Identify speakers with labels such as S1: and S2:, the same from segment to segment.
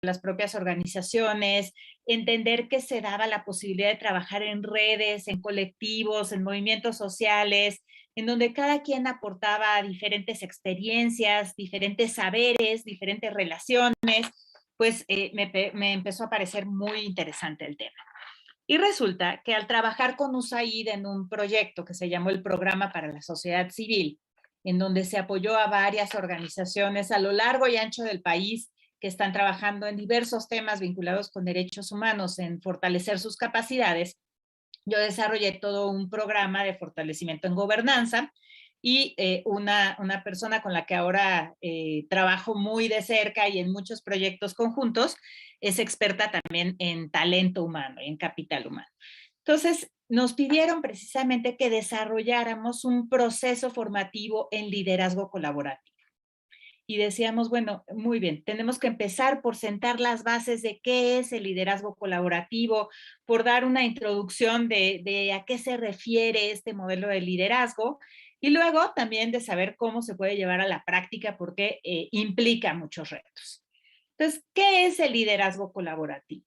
S1: las propias organizaciones, entender que se daba la posibilidad de trabajar en redes, en colectivos, en movimientos sociales, en donde cada quien aportaba diferentes experiencias, diferentes saberes, diferentes relaciones, pues me empezó a parecer muy interesante el tema. Y resulta que al trabajar con USAID en un proyecto que se llamó el Programa para la Sociedad Civil, en donde se apoyó a varias organizaciones a lo largo y ancho del país que están trabajando en diversos temas vinculados con derechos humanos, en fortalecer sus capacidades, yo desarrollé todo un programa de fortalecimiento en gobernanza y una persona con la que ahora trabajo muy de cerca y en muchos proyectos conjuntos es experta también en talento humano y en capital humano. Entonces, nos pidieron precisamente que desarrolláramos un proceso formativo en liderazgo colaborativo. Y decíamos, bueno, muy bien, tenemos que empezar por sentar las bases de qué es el liderazgo colaborativo, por dar una introducción de a qué se refiere este modelo de liderazgo y luego también de saber cómo se puede llevar a la práctica porque implica muchos retos. Entonces, ¿qué es el liderazgo colaborativo?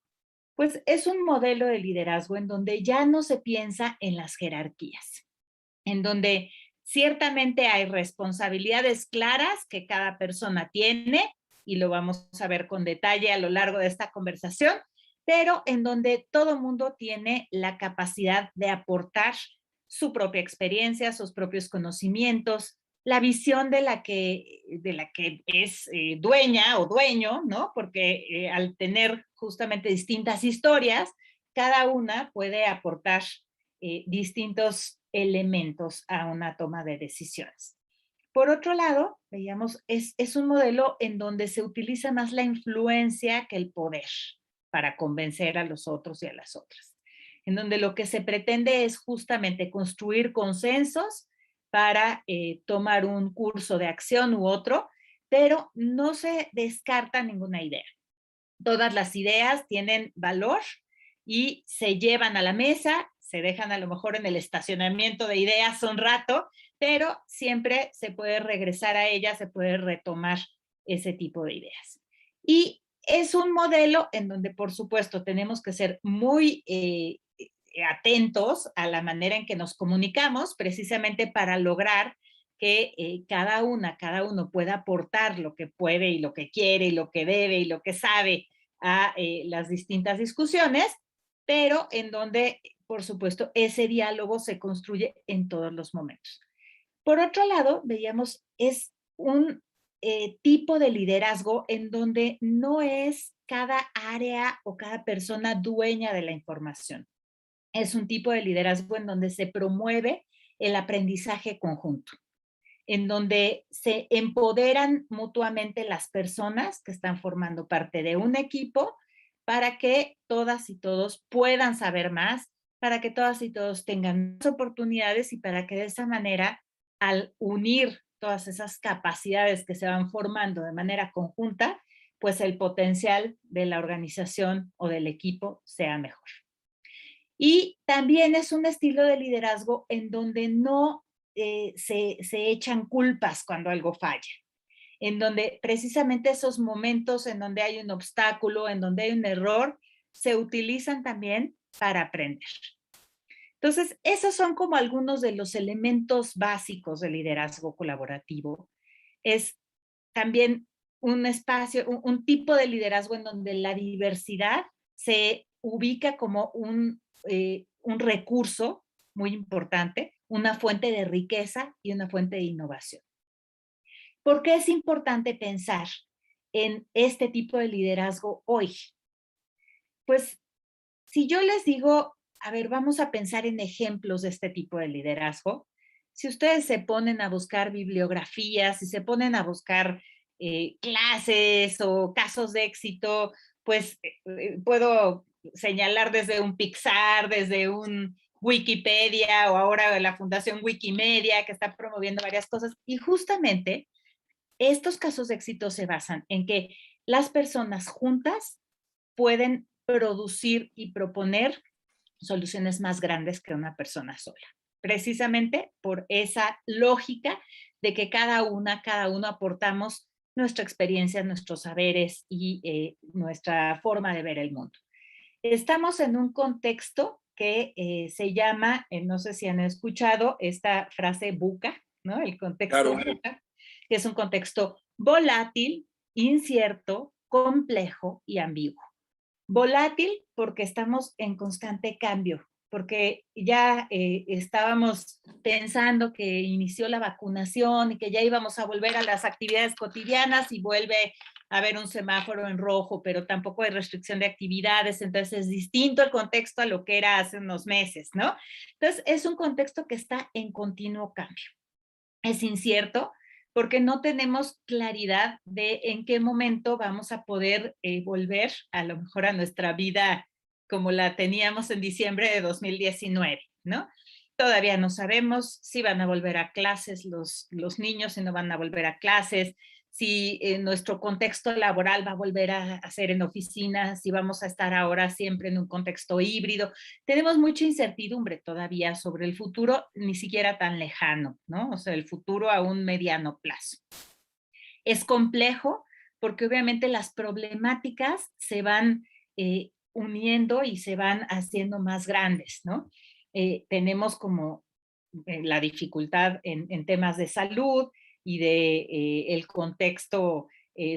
S1: Pues es un modelo de liderazgo en donde ya no se piensa en las jerarquías, en donde ciertamente hay responsabilidades claras que cada persona tiene, y lo vamos a ver con detalle a lo largo de esta conversación, pero en donde todo mundo tiene la capacidad de aportar su propia experiencia, sus propios conocimientos, la visión de la que es dueña o dueño, ¿no? Porque al tener justamente distintas historias, cada una puede aportar distintos elementos a una toma de decisiones. Por otro lado, veíamos, es un modelo en donde se utiliza más la influencia que el poder para convencer a los otros y a las otras, en donde lo que se pretende es justamente construir consensos para tomar un curso de acción u otro, pero no se descarta ninguna idea. Todas las ideas tienen valor y se llevan a la mesa, se dejan a lo mejor en el estacionamiento de ideas un rato, pero siempre se puede regresar a ellas, se puede retomar ese tipo de ideas. Y es un modelo en donde, por supuesto, tenemos que ser muy atentos a la manera en que nos comunicamos, precisamente para lograr que cada uno pueda aportar lo que puede y lo que quiere y lo que debe y lo que sabe a las distintas discusiones, pero en donde, por supuesto, ese diálogo se construye en todos los momentos. Por otro lado, veíamos, es un tipo de liderazgo en donde no es cada área o cada persona dueña de la información. Es un tipo de liderazgo en donde se promueve el aprendizaje conjunto, en donde se empoderan mutuamente las personas que están formando parte de un equipo para que todas y todos puedan saber más, para que todas y todos tengan más oportunidades y para que de esa manera, al unir todas esas capacidades que se van formando de manera conjunta, pues el potencial de la organización o del equipo sea mejor. Y también es un estilo de liderazgo en donde no se echan culpas cuando algo falla, en donde precisamente esos momentos en donde hay un obstáculo, en donde hay un error, se utilizan también para aprender. Entonces, esos son como algunos de los elementos básicos del liderazgo colaborativo. Es también un espacio, un tipo de liderazgo en donde la diversidad se ubica como un recurso muy importante, una fuente de riqueza y una fuente de innovación. ¿Por qué es importante pensar en este tipo de liderazgo hoy? Pues si yo les digo, a ver, vamos a pensar en ejemplos de este tipo de liderazgo, si ustedes se ponen a buscar bibliografías, si se ponen a buscar clases o casos de éxito, pues puedo señalar desde un Pixar, desde un Wikipedia o ahora la Fundación Wikimedia que está promoviendo varias cosas. Y justamente estos casos de éxito se basan en que las personas juntas pueden producir y proponer soluciones más grandes que una persona sola. Precisamente por esa lógica de que cada uno aportamos nuestra experiencia, nuestros saberes y nuestra forma de ver el mundo. Estamos en un contexto que se llama, no sé si han escuchado esta frase VUCA, ¿no? El contexto
S2: Claro,
S1: VUCA, que es un contexto volátil, incierto, complejo y ambiguo. Volátil porque estamos en constante cambio, porque ya estábamos pensando que inició la vacunación y que ya íbamos a volver a las actividades cotidianas y vuelve a haber un semáforo en rojo, pero tampoco hay restricción de actividades, entonces es distinto el contexto a lo que era hace unos meses, ¿no? Entonces es un contexto que está en continuo cambio. Es incierto porque no tenemos claridad de en qué momento vamos a poder volver a lo mejor a nuestra vida como la teníamos en diciembre de 2019, ¿no? Todavía no sabemos si van a volver a clases los niños, si no van a volver a clases, si nuestro contexto laboral va a volver a ser en oficinas, si vamos a estar ahora siempre en un contexto híbrido. Tenemos mucha incertidumbre todavía sobre el futuro, ni siquiera tan lejano, ¿no? O sea, el futuro a un mediano plazo. Es complejo porque obviamente las problemáticas se van uniendo y se van haciendo más grandes, ¿no? Tenemos como la dificultad en temas de salud y de el contexto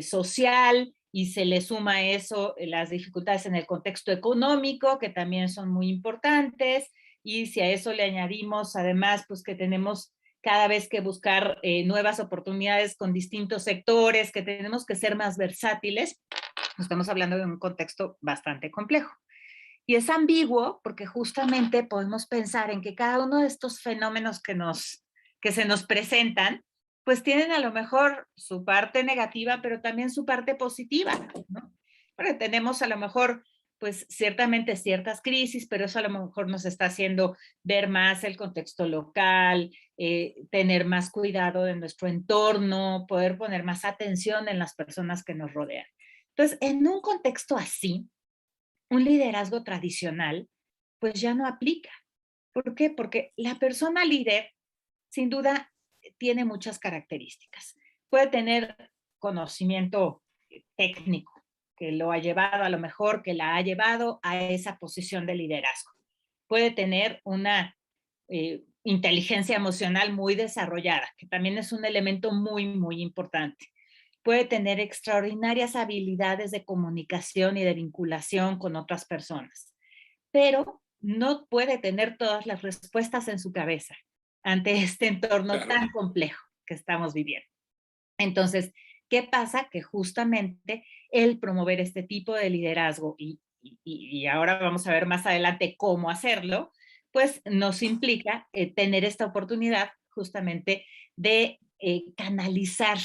S1: social, y se le suma a eso las dificultades en el contexto económico, que también son muy importantes, y si a eso le añadimos además, pues que tenemos cada vez que buscar nuevas oportunidades con distintos sectores, que tenemos que ser más versátiles, estamos hablando de un contexto bastante complejo. Y es ambiguo porque justamente podemos pensar en que cada uno de estos fenómenos que se nos presentan, pues tienen a lo mejor su parte negativa, pero también su parte positiva, ¿no? Porque tenemos a lo mejor, pues ciertamente ciertas crisis, pero eso a lo mejor nos está haciendo ver más el contexto local, tener más cuidado de nuestro entorno, poder poner más atención en las personas que nos rodean. Entonces, en un contexto así, un liderazgo tradicional, pues ya no aplica. ¿Por qué? Porque la persona líder, sin duda, tiene muchas características. Puede tener conocimiento técnico, que lo ha llevado a lo mejor, que la ha llevado a esa posición de liderazgo. Puede tener una inteligencia emocional muy desarrollada, que también es un elemento muy, muy importante. Puede tener extraordinarias habilidades de comunicación y de vinculación con otras personas, pero no puede tener todas las respuestas en su cabeza ante este entorno
S2: claro.
S1: tan complejo que estamos viviendo. Entonces, ¿qué pasa? Que justamente el promover este tipo de liderazgo y ahora vamos a ver más adelante cómo hacerlo, pues nos implica tener esta oportunidad justamente de canalizar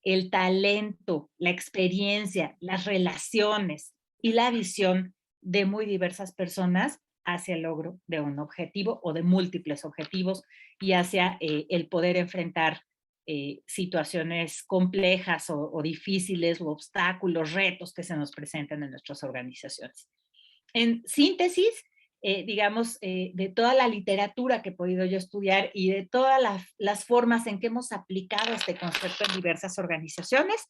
S1: el talento, la experiencia, las relaciones y la visión de muy diversas personas hacia el logro de un objetivo o de múltiples objetivos y hacia el poder enfrentar situaciones complejas o difíciles o obstáculos, retos que se nos presentan en nuestras organizaciones. En síntesis, digamos, de toda la literatura que he podido yo estudiar y de todas las formas en que hemos aplicado este concepto en diversas organizaciones,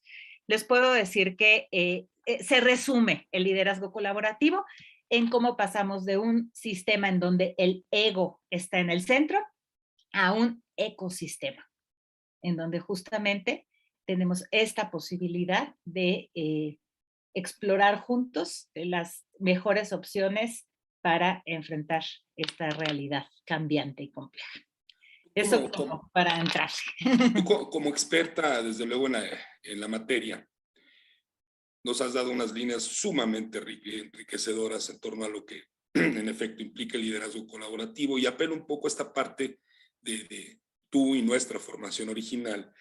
S1: les puedo decir que se resume el liderazgo colaborativo en cómo pasamos de un sistema en donde el ego está en el centro a un ecosistema en donde justamente tenemos esta posibilidad de explorar juntos las mejores opciones para enfrentar esta realidad cambiante y compleja. Eso
S2: Como, como,
S1: como para entrar.
S2: como experta, desde luego, en la materia, nos has dado unas líneas sumamente enriquecedoras en torno a lo que en efecto implica el liderazgo colaborativo, y apelo un poco a esta parte de tú y nuestra formación original,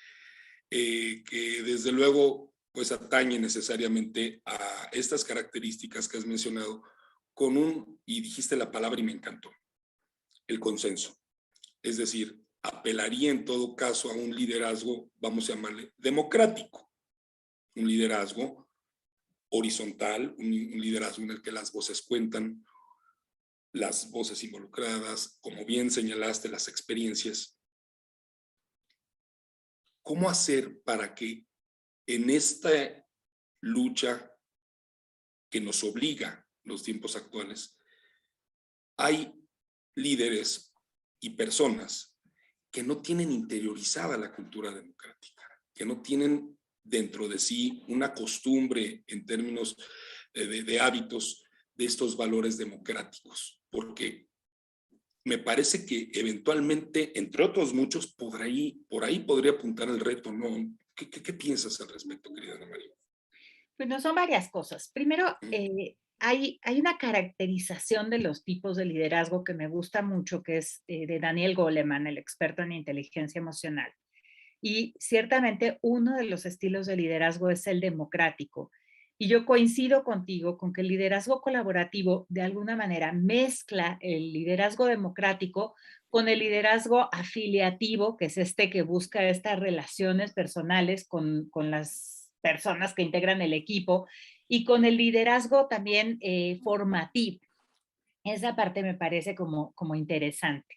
S2: que desde luego pues atañe necesariamente a estas características que has mencionado y dijiste la palabra y me encantó, el consenso. Es decir, apelaría en todo caso a un liderazgo, vamos a llamarle, democrático, un liderazgo horizontal, un liderazgo en el que las voces cuentan, las voces involucradas, como bien señalaste, las experiencias. ¿Cómo hacer para que en esta lucha que nos obliga los tiempos actuales, hay líderes y personas que no tienen interiorizada la cultura democrática, que no tienen dentro de sí una costumbre en términos de hábitos de estos valores democráticos, porque me parece que eventualmente, entre otros muchos, por ahí podría apuntar el reto, ¿no? ¿Qué piensas al respecto, querida Ana María?
S1: Bueno, son varias cosas. Primero, hay una caracterización de los tipos de liderazgo que me gusta mucho, que es de Daniel Goleman, el experto en inteligencia emocional. Y ciertamente uno de los estilos de liderazgo es el democrático. Y yo coincido contigo con que el liderazgo colaborativo de alguna manera mezcla el liderazgo democrático con el liderazgo afiliativo, que es este que busca estas relaciones personales con las personas que integran el equipo, y con el liderazgo también formativo. Esa parte me parece como interesante.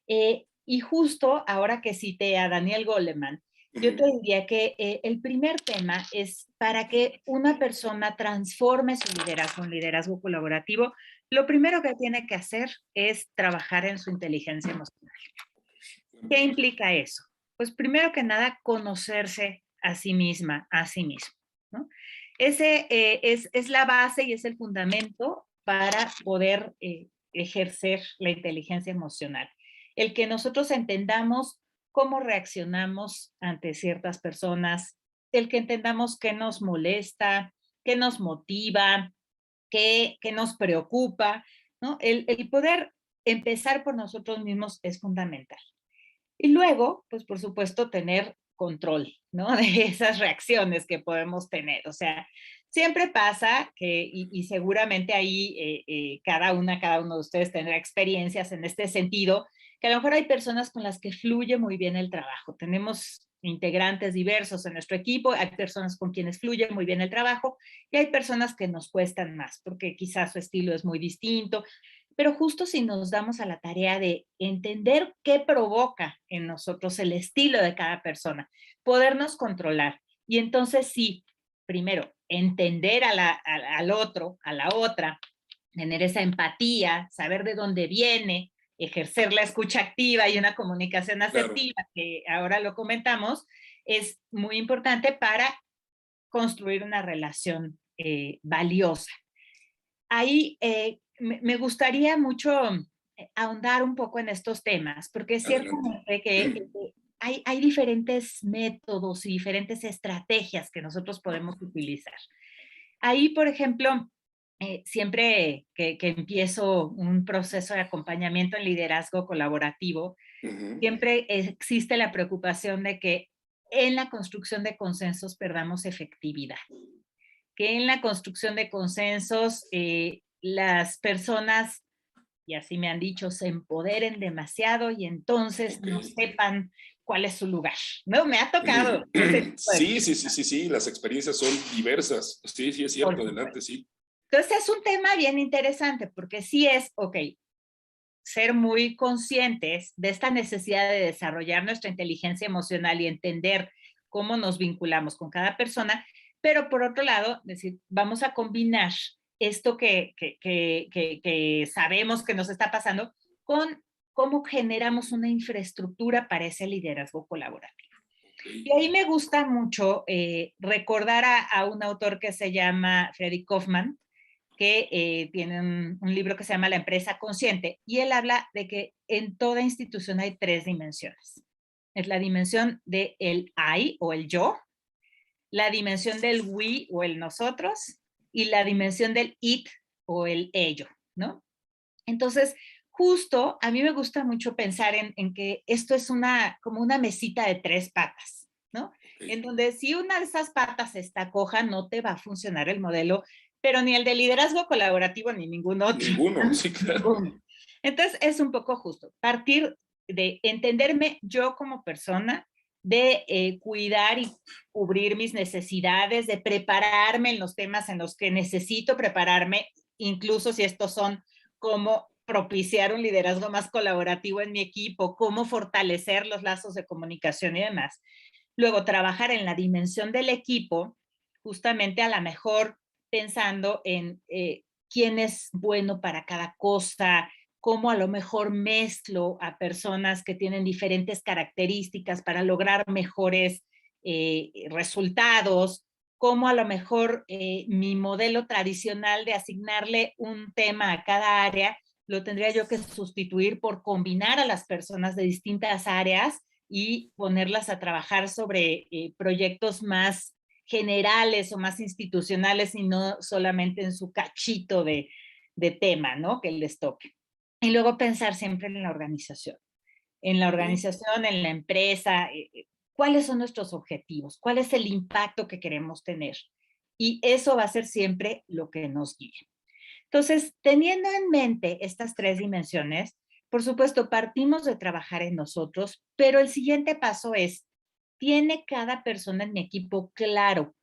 S1: Y justo ahora que cité a Daniel Goleman, yo te diría que el primer tema es para que una persona transforme su liderazgo en liderazgo colaborativo, lo primero que tiene que hacer es trabajar en su inteligencia emocional. ¿Qué implica eso? Pues primero que nada, conocerse a sí misma, a sí mismo, ¿no? Ese es la base y es el fundamento para poder ejercer la inteligencia emocional. El que nosotros entendamos cómo reaccionamos ante ciertas personas, el que entendamos qué nos molesta, qué nos motiva, qué nos preocupa, ¿no? El poder empezar por nosotros mismos es fundamental. Y luego, pues por supuesto, tener control, ¿no? De esas reacciones que podemos tener. O sea, siempre pasa que, y seguramente ahí cada uno de ustedes tendrá experiencias en este sentido, que a lo mejor hay personas con las que fluye muy bien el trabajo. Tenemos integrantes diversos en nuestro equipo, hay personas con quienes fluye muy bien el trabajo y hay personas que nos cuestan más porque quizás su estilo es muy distinto, pero justo si nos damos a la tarea de entender qué provoca en nosotros el estilo de cada persona, podernos controlar. Y entonces sí, primero, entender al otro, a la otra, tener esa empatía, saber de dónde viene, ejercer la escucha activa y una comunicación
S2: Claro.
S1: asertiva, que ahora lo comentamos, es muy importante para construir una relación valiosa. Ahí me gustaría mucho ahondar un poco en estos temas, porque es
S2: Adelante.
S1: ciertamente que hay diferentes métodos y diferentes estrategias que nosotros podemos utilizar. Ahí, por ejemplo, siempre que empiezo un proceso de acompañamiento en liderazgo colaborativo, siempre existe la preocupación de que en la construcción de consensos perdamos efectividad, que en la construcción de consensos las personas, y así me han dicho, se empoderen demasiado y entonces no sepan cuál es su lugar, ¿no? Me ha tocado ese tipo de
S2: Sí, sí, sí, sí, sí, las experiencias son diversas. Sí, sí, es
S1: por
S2: cierto,
S1: supuesto.
S2: adelante, sí.
S1: Entonces es un tema bien interesante porque sí es, ok, ser muy conscientes de esta necesidad de desarrollar nuestra inteligencia emocional y entender cómo nos vinculamos con cada persona, pero por otro lado, decir, vamos a combinar esto que sabemos que nos está pasando con cómo generamos una infraestructura para ese liderazgo colaborativo. Y ahí me gusta mucho recordar a un autor que se llama Fredrik Kaufman, que tiene un libro que se llama La empresa consciente, y él habla de que en toda institución hay tres dimensiones. Es la dimensión del I o el yo, la dimensión del we o el nosotros, y la dimensión del it o el ello, ¿no? Entonces, justo a mí me gusta mucho pensar en que esto es como una mesita de tres patas, ¿no? En donde si una de esas patas está coja, no te va a funcionar el modelo, pero ni el de liderazgo colaborativo ni ningún otro.
S2: Ninguno, sí, claro.
S1: Ninguno. Entonces, es un poco justo. Partir de entenderme yo como persona, de cuidar y cubrir mis necesidades, de prepararme en los temas en los que necesito prepararme, incluso si estos son cómo propiciar un liderazgo más colaborativo en mi equipo, cómo fortalecer los lazos de comunicación y demás. Luego, trabajar en la dimensión del equipo, justamente a lo mejor pensando en quién es bueno para cada cosa, cómo a lo mejor mezclo a personas que tienen diferentes características para lograr mejores resultados, cómo a lo mejor mi modelo tradicional de asignarle un tema a cada área lo tendría yo que sustituir por combinar a las personas de distintas áreas y ponerlas a trabajar sobre proyectos más generales o más institucionales y no solamente en su cachito de tema, ¿no? Que les toque. Y luego pensar siempre en la organización, en la empresa, cuáles son nuestros objetivos, cuál es el impacto que queremos tener. Y eso va a ser siempre lo que nos guíe. Entonces, teniendo en mente estas tres dimensiones, por supuesto, partimos de trabajar en nosotros, pero el siguiente paso es, ¿tiene cada persona en mi equipo claro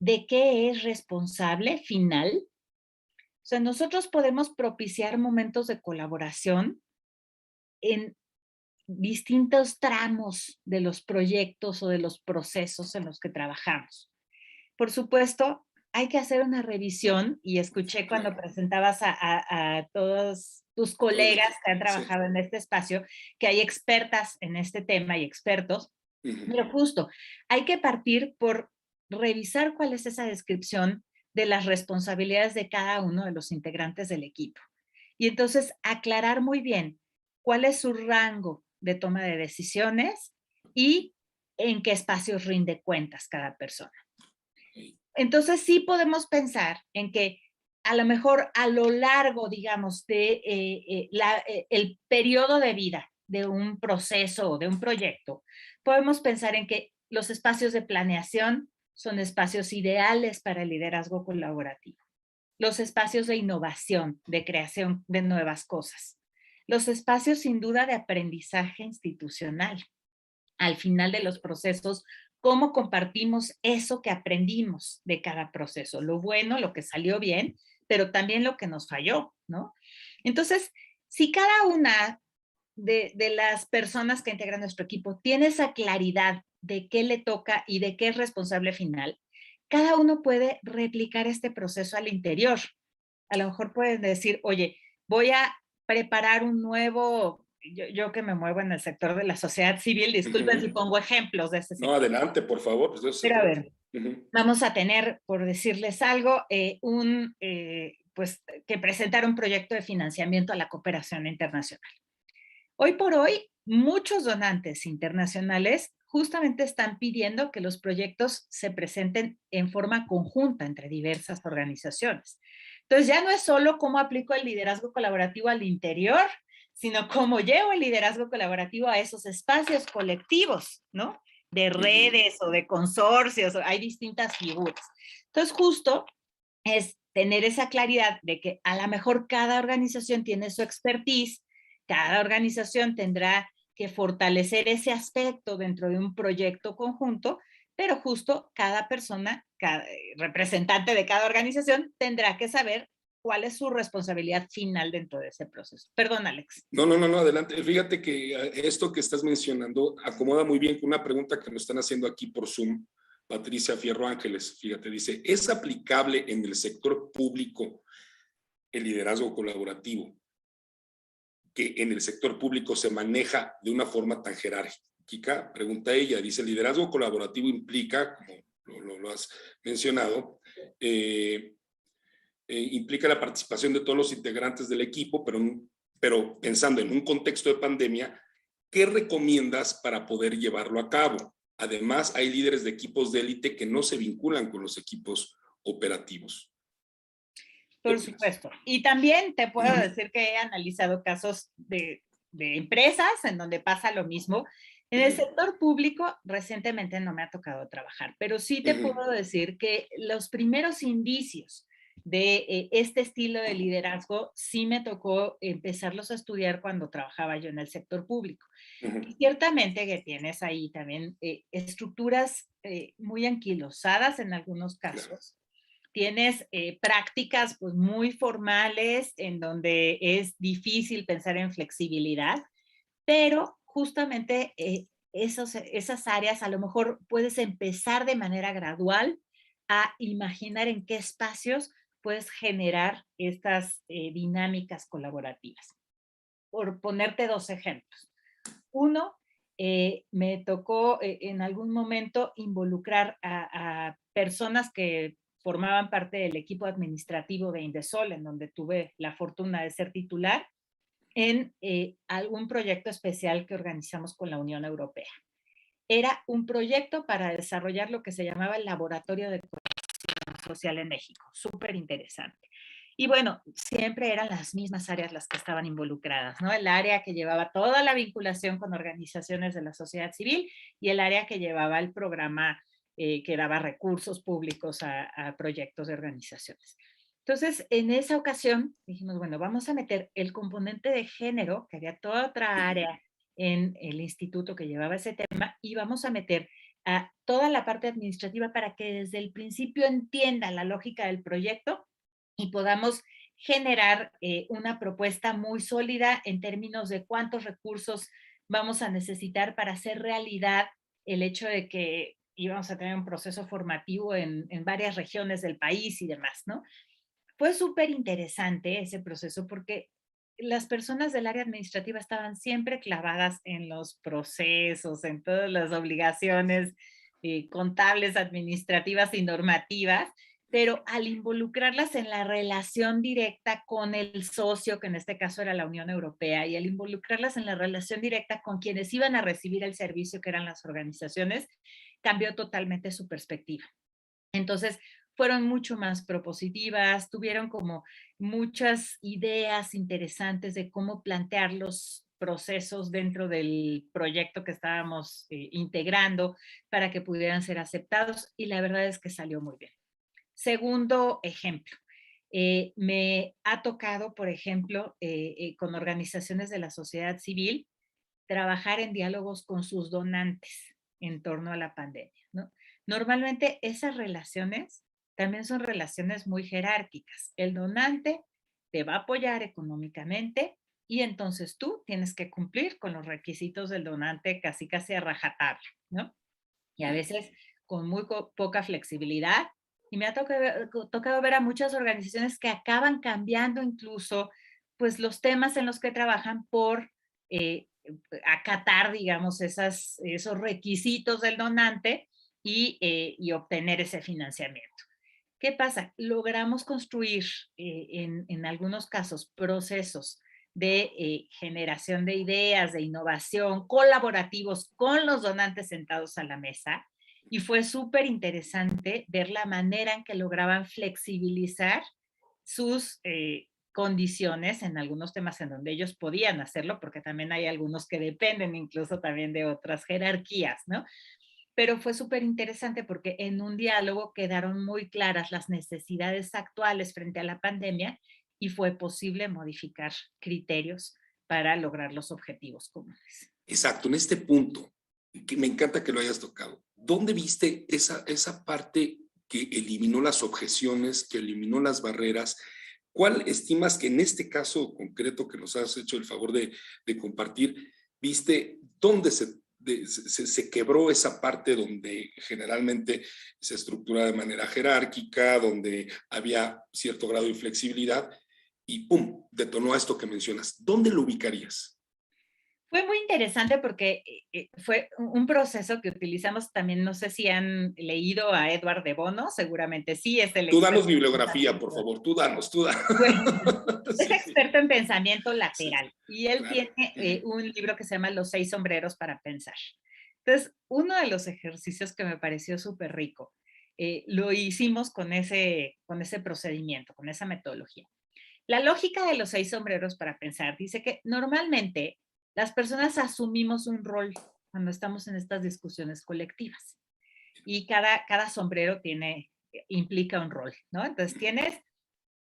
S1: de qué es responsable final? O sea, nosotros podemos propiciar momentos de colaboración en distintos tramos de los proyectos o de los procesos en los que trabajamos. Por supuesto, hay que hacer una revisión y escuché cuando
S2: Claro.
S1: presentabas a todos tus
S2: Todo el
S1: colegas
S2: equipo.
S1: que han
S2: Sí.
S1: trabajado en este espacio, que hay expertas en este tema y expertos,
S2: Ujú.
S1: pero justo hay que partir por revisar cuál es esa descripción de las responsabilidades de cada uno de los integrantes del equipo. Y entonces aclarar muy bien cuál es su rango de toma de decisiones y en qué espacios rinde cuentas cada persona.
S2: Ok.
S1: Entonces sí podemos pensar en que a lo mejor a lo largo, digamos, de el periodo de vida de un proceso o de un proyecto, podemos pensar en que los espacios de planeación son espacios ideales para el liderazgo colaborativo. Los espacios de innovación, de creación de nuevas cosas. Los espacios sin duda de aprendizaje institucional al final de los procesos, cómo compartimos eso que aprendimos de cada proceso, lo bueno, lo que salió bien, pero también lo que nos falló, ¿no? Entonces, si cada una de las personas que integran nuestro equipo tiene esa claridad de qué le toca y de qué es responsable final, cada uno puede replicar este proceso al interior. A lo mejor pueden decir, oye, voy a preparar un nuevo, yo que me muevo en el sector de la sociedad civil, disculpen si
S2: Ujú.
S1: pongo ejemplos de ese
S2: No,
S1: sector,
S2: adelante, por favor, pues de eso se
S1: pero a
S2: trata.
S1: ver,
S2: Ujú.
S1: vamos a tener, por decirles algo, pues que presentar un proyecto de financiamiento a la cooperación internacional. Hoy por hoy, muchos donantes internacionales justamente están pidiendo que los proyectos se presenten en forma conjunta entre diversas organizaciones. Entonces, ya no es solo cómo aplico el liderazgo colaborativo al interior, sino cómo llevo el liderazgo colaborativo a esos espacios colectivos, ¿no? De
S2: Ujú.
S1: redes o de consorcios, hay distintas figuras. Entonces, justo es tener esa claridad de que a lo mejor cada organización tiene su expertise, cada organización tendrá que fortalecer ese aspecto dentro de un proyecto conjunto, pero justo cada persona, cada representante de cada organización tendrá que saber cuál es su responsabilidad final dentro de ese proceso. Perdón, Alex.
S2: No, no, no, no, adelante. Fíjate que esto que estás mencionando acomoda muy bien con una pregunta que nos están haciendo aquí por Zoom, Patricia Fierro Ángeles. Fíjate, dice, ¿es aplicable en el sector público el liderazgo colaborativo que en el sector público se maneja de una forma tan jerárquica? Pregunta ella. Dice, el liderazgo colaborativo implica, como lo has mencionado, implica la participación de todos los integrantes del equipo, pero pensando en un contexto de pandemia, ¿qué recomiendas para poder llevarlo a cabo? Además, hay líderes de equipos de élite que no se vinculan con los equipos operativos. ¿Qué
S1: Por
S2: opinas?
S1: supuesto. Y también te puedo decir que he analizado casos de empresas en donde pasa lo mismo. En el sector público, recientemente no me ha tocado trabajar, pero sí te puedo decir que los primeros indicios de este estilo de liderazgo sí me tocó empezarlos a estudiar cuando trabajaba yo en el sector público. Y ciertamente que tienes ahí también estructuras muy anquilosadas en algunos
S2: Claro.
S1: casos. Tienes prácticas pues muy formales en donde es difícil pensar en flexibilidad, pero justamente esas áreas, a lo mejor puedes empezar de manera gradual a imaginar en qué espacios puedes generar estas dinámicas colaborativas. Por ponerte dos ejemplos. Uno, me tocó en algún momento involucrar a personas que formaban parte del equipo administrativo de Indesol, en donde tuve la fortuna de ser titular, en algún proyecto especial que organizamos con la Unión Europea. Era un proyecto para desarrollar lo que se llamaba el Laboratorio de Cohesión Social en México. Súper interesante. Y bueno, siempre eran las mismas áreas las que estaban involucradas, ¿no? El área que llevaba toda la vinculación con organizaciones de la sociedad civil y el área que llevaba el programa que daba recursos públicos a proyectos de organizaciones. Entonces, en esa ocasión dijimos, bueno, vamos a meter el componente de género, que había toda otra área en el instituto que llevaba ese tema, y vamos a meter a toda la parte administrativa para que desde el principio entienda la lógica del proyecto y podamos generar una propuesta muy sólida en términos de cuántos recursos vamos a necesitar para hacer realidad el hecho de que íbamos a tener un proceso formativo en varias regiones del país y demás, ¿no? Fue súper interesante ese proceso porque las personas del área administrativa estaban siempre clavadas en los procesos, en todas las obligaciones contables, administrativas y normativas, pero al involucrarlas en la relación directa con el socio, que en este caso era la Unión Europea, y al involucrarlas en la relación directa con quienes iban a recibir el servicio, que eran las organizaciones, cambió totalmente su perspectiva. Entonces, fueron mucho más propositivas, tuvieron como muchas ideas interesantes de cómo plantear los procesos dentro del proyecto que estábamos integrando para que pudieran ser aceptados y la verdad es que salió muy bien. Segundo ejemplo, me ha tocado, por ejemplo, con organizaciones de la sociedad civil, trabajar en diálogos con sus donantes en torno a la pandemia, ¿no? Normalmente esas relaciones también son relaciones muy jerárquicas. El donante te va a apoyar económicamente y entonces tú tienes que cumplir con los requisitos del donante casi casi a rajatabla, ¿no? Y a veces con muy poca flexibilidad. Y me ha tocado ver a muchas organizaciones que acaban cambiando incluso pues los temas en los que trabajan por eh, acatar, digamos, esos requisitos del donante y obtener ese financiamiento. ¿Qué pasa? Logramos construir en algunos casos procesos de generación de ideas, de innovación, colaborativos con los donantes sentados a la mesa. Y fue súper interesante ver la manera en que lograban flexibilizar sus condiciones en algunos temas en donde ellos podían hacerlo, porque también hay algunos que dependen incluso también de otras jerarquías, ¿no? Pero fue súper interesante porque en un diálogo quedaron muy claras las necesidades actuales frente a la pandemia y fue posible modificar criterios para lograr los objetivos comunes.
S2: Exacto, en este punto, que me encanta que lo hayas tocado. ¿Dónde viste esa parte que eliminó las objeciones, que eliminó las barreras? ¿Cuál estimas que en este caso concreto que nos has hecho el favor de compartir, viste dónde se quebró esa parte donde generalmente se estructura de manera jerárquica, donde había cierto grado de inflexibilidad y ¡pum!, detonó a esto que mencionas? ¿Dónde lo ubicarías?
S1: Fue muy interesante porque fue un proceso que utilizamos también, no sé si han leído a Edward de Bono, seguramente sí, es el
S2: Tú danos
S1: experto.
S2: bibliografía, por favor, tú danos.
S1: Bueno, es
S2: Sí, sí,
S1: experto en pensamiento
S2: sí,
S1: lateral y él
S2: claro.
S1: tiene un libro que se llama Los 6 sombreros para pensar. Entonces, uno de los ejercicios que me pareció súper rico, lo hicimos con ese procedimiento, con esa metodología. La lógica de los 6 sombreros para pensar dice que normalmente las personas asumimos un rol cuando estamos en estas discusiones colectivas y cada sombrero implica un rol, ¿no? Entonces tienes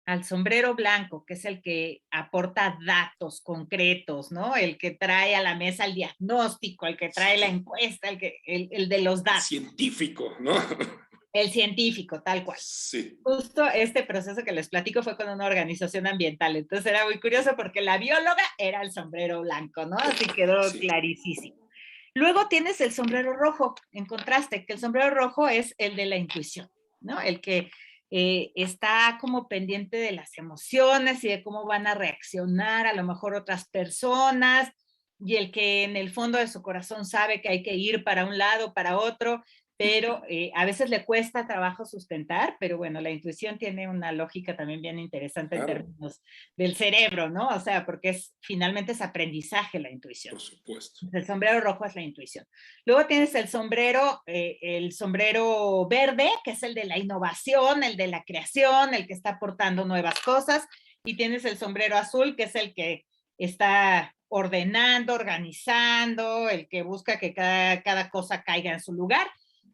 S1: al sombrero blanco, que es el que aporta datos concretos, ¿no? El que trae a la mesa el diagnóstico, el que trae la encuesta, el de los datos.
S2: Científico, ¿no?
S1: El científico, tal cual.
S2: Sí.
S1: Justo este proceso que les platico fue con una organización ambiental, entonces era muy curioso porque la bióloga era el sombrero blanco, ¿no? Así quedó
S2: Sí.
S1: clarísimo. Luego tienes el sombrero rojo, en contraste, que el sombrero rojo es el de la intuición, ¿no? El que está como pendiente de las emociones y de cómo van a reaccionar a lo mejor otras personas, y el que en el fondo de su corazón sabe que hay que ir para un lado, para otro, pero a veces le cuesta trabajo sustentar, pero bueno, la intuición tiene una lógica también bien interesante en
S2: Claro,
S1: términos del cerebro, ¿no? O sea, porque finalmente es aprendizaje la intuición.
S2: por supuesto.
S1: El sombrero rojo es la intuición. Luego tienes el sombrero verde, que es el de la innovación, el de la creación, el que está aportando nuevas cosas. Y tienes el sombrero azul, que es el que está ordenando, organizando, el que busca que cada cosa caiga en su lugar.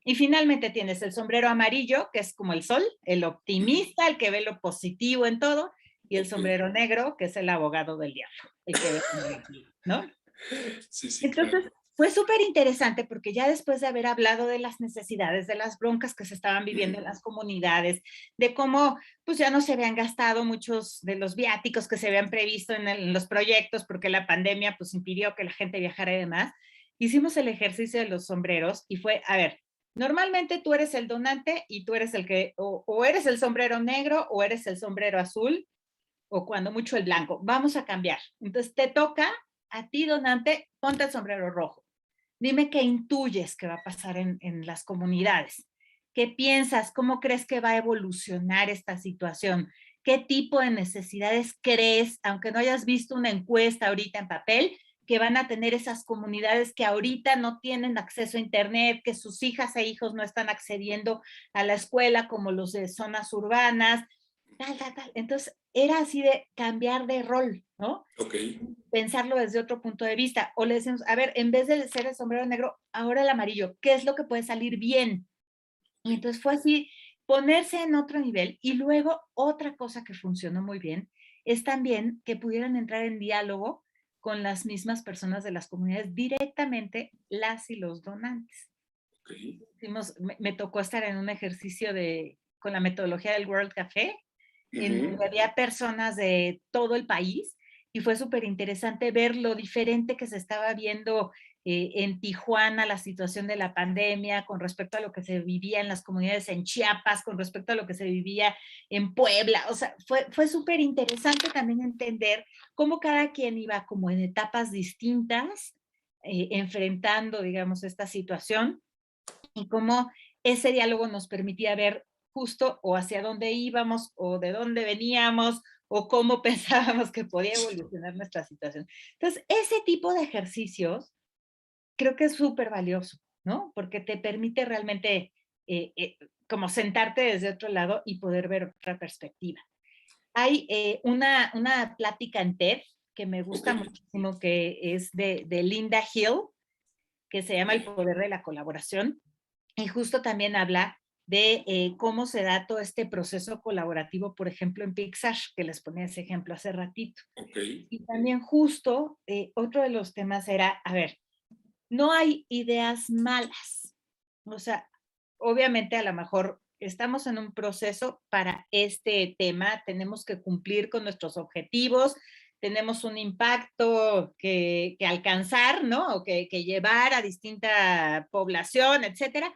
S1: Y finalmente tienes el sombrero amarillo, que es como el sol, el optimista, el que ve lo positivo en todo. Y el
S2: Ok.
S1: sombrero negro, que es el abogado del diablo, el que ve lo negativo, ¿no?
S2: Sí, sí, claro.
S1: Entonces, fue súper interesante porque ya después de haber hablado de las necesidades, de las broncas que se estaban viviendo en las comunidades, de cómo pues ya no se habían gastado muchos de los viáticos que se habían previsto en los proyectos porque la pandemia pues impidió que la gente viajara y demás, hicimos el ejercicio de los sombreros y fue, a ver, normalmente tú eres el donante y tú eres el que, o eres el sombrero negro o eres el sombrero azul, o cuando mucho el blanco. Vamos a cambiar. Entonces te toca a ti, donante, ponte el sombrero rojo. Dime qué intuyes que va a pasar en las comunidades. ¿Qué piensas? ¿Cómo crees que va a evolucionar esta situación? ¿Qué tipo de necesidades crees, aunque no hayas visto una encuesta ahorita en papel, que van a tener esas comunidades que ahorita no tienen acceso a Internet, que sus hijas e hijos no están accediendo a la escuela como los de zonas urbanas, tal, tal, tal? Entonces, era así de cambiar de rol, ¿no?
S2: Ok.
S1: Pensarlo desde otro punto de vista. O le decimos, a ver, en vez de ser el sombrero negro, ahora el amarillo, ¿qué es lo que puede salir bien? Y entonces fue así, ponerse en otro nivel. Y luego otra cosa que funcionó muy bien es también que pudieran entrar en diálogo con las mismas personas de las comunidades, directamente las y los donantes.
S2: Ok.
S1: Me tocó estar en un ejercicio con la metodología del World Café, en
S2: Ujú.
S1: donde había personas de todo el país y fue súper interesante ver lo diferente que se estaba viendo en Tijuana, la situación de la pandemia, con respecto a lo que se vivía en las comunidades en Chiapas, con respecto a lo que se vivía en Puebla. O sea, fue súper interesante también entender cómo cada quien iba como en etapas distintas, enfrentando, digamos, esta situación y cómo ese diálogo nos permitía ver justo o hacia dónde íbamos o de dónde veníamos o cómo pensábamos que podía evolucionar nuestra situación. Entonces, ese tipo de ejercicios creo que es súper valioso, ¿no? Porque te permite realmente como sentarte desde otro lado y poder ver otra perspectiva. Hay una plática en TED que me
S2: Ok.
S1: gusta muchísimo, que es de Linda Hill, que se llama El
S2: Ok.
S1: poder de la colaboración. Y justo también habla de cómo se da todo este proceso colaborativo, por ejemplo, en Pixar, que les ponía ese ejemplo hace ratito.
S2: Ok.
S1: Y también justo otro de los temas era, a ver, no hay ideas malas. O sea, obviamente a lo mejor estamos en un proceso para este tema, tenemos que cumplir con nuestros objetivos, tenemos un impacto que alcanzar, ¿no? O que llevar a distinta población, etcétera.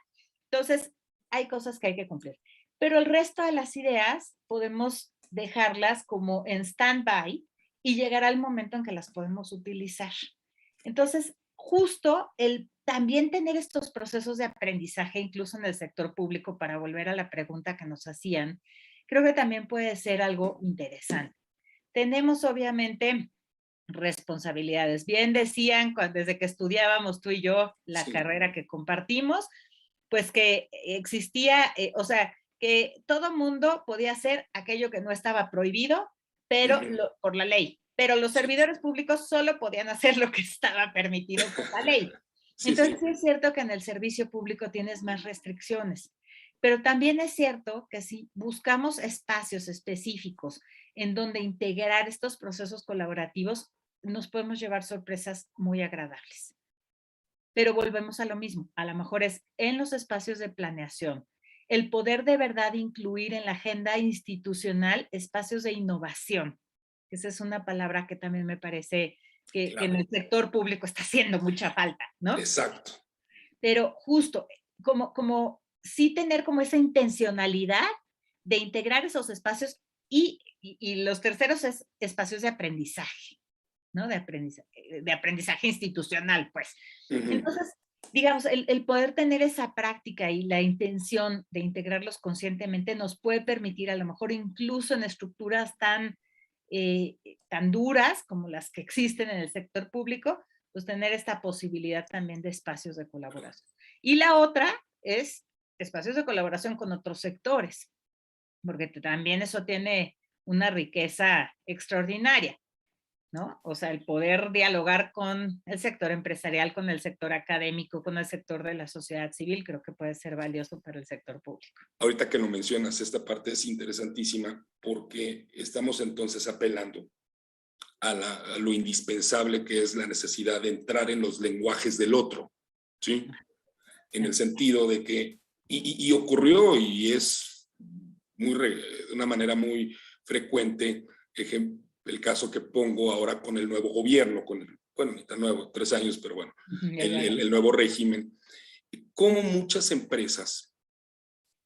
S1: Entonces, hay cosas que hay que cumplir. Pero el resto de las ideas podemos dejarlas como en stand-by y llegar al momento en que las podemos utilizar. Entonces, justo el también tener estos procesos de aprendizaje, incluso en el sector público, para volver a la pregunta que nos hacían, creo que también puede ser algo interesante. Tenemos obviamente responsabilidades. Bien decían desde que estudiábamos tú y yo la
S2: Sí.
S1: carrera que compartimos, pues que existía, o sea, que todo mundo podía hacer aquello que no estaba prohibido, pero
S2: Ujú.
S1: por la ley. Pero los
S2: Sí.
S1: servidores públicos solo podían hacer lo que estaba permitido por la ley.
S2: Sí,
S1: Entonces,
S2: sí.
S1: sí es cierto que en el servicio público tienes más restricciones, pero también es cierto que si buscamos espacios específicos en donde integrar estos procesos colaborativos, nos podemos llevar sorpresas muy agradables. Pero volvemos a lo mismo, a lo mejor es en los espacios de planeación, el poder de verdad incluir en la agenda institucional espacios de innovación. Esa es una palabra que también me parece que en el sector público está haciendo mucha falta, ¿no?
S2: Exacto.
S1: Pero justo, como sí tener como esa intencionalidad de integrar esos espacios y los terceros es espacios de aprendizaje, ¿no? De aprendizaje institucional, pues. Entonces, digamos, el poder tener esa práctica y la intención de integrarlos conscientemente nos puede permitir, a lo mejor incluso en estructuras tan duras como las que existen en el sector público, pues tener esta posibilidad también de espacios de colaboración. Y la otra es espacios de colaboración con otros sectores, porque también eso tiene una riqueza extraordinaria, ¿no? O sea, el poder dialogar con el sector empresarial, con el sector académico, con el sector de la sociedad civil, creo que puede ser valioso para el sector público.
S2: Ahorita que lo mencionas, esta parte es interesantísima porque estamos entonces apelando a lo indispensable que es la necesidad de entrar en los lenguajes del otro, ¿sí? En el sentido de que, y ocurrió y es de una manera muy frecuente, el caso que pongo ahora con el nuevo gobierno, bueno, ni tan nuevo, 3 años, pero bueno, el nuevo régimen, cómo muchas empresas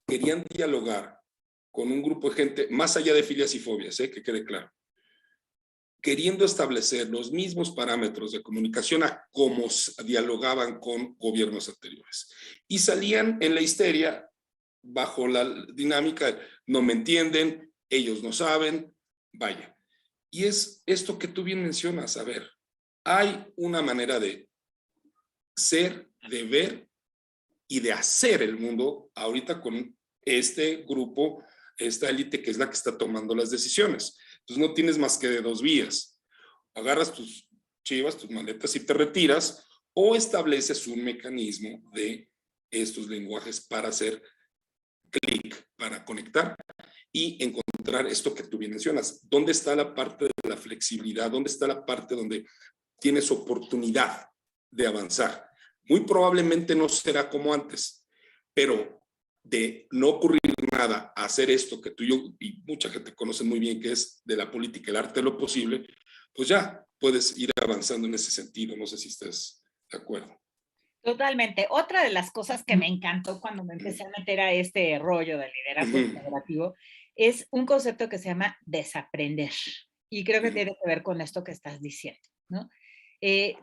S2: querían dialogar con un grupo de gente, más allá de filias y fobias, que quede claro, queriendo establecer los mismos parámetros de comunicación a como dialogaban con gobiernos anteriores. Y salían en la histeria bajo la dinámica, no me entienden, ellos no saben, vaya. Y es esto que tú bien mencionas, a ver, hay una manera de ser, de ver y de hacer el mundo ahorita con este grupo, esta élite que es la que está tomando las decisiones. Entonces no tienes más que de 2 vías. Agarras tus chivas, tus maletas y te retiras, o estableces un mecanismo de estos lenguajes para hacer clic, para conectar y encontrar esto que tú bien mencionas. ¿Dónde está la parte de la flexibilidad? ¿Dónde está la parte donde tienes oportunidad de avanzar? Muy probablemente no será como antes, pero de no ocurrir nada a hacer esto que tú y yo, y mucha gente conoce muy bien, que es de la política, el arte de lo posible, pues ya puedes ir avanzando en ese sentido. No sé si estás de acuerdo.
S1: Totalmente. Otra de las cosas que me encantó cuando me empecé a meter a este rollo del liderazgo colaborativo es un concepto que se llama desaprender. Y creo que tiene que ver con esto que estás diciendo, ¿no?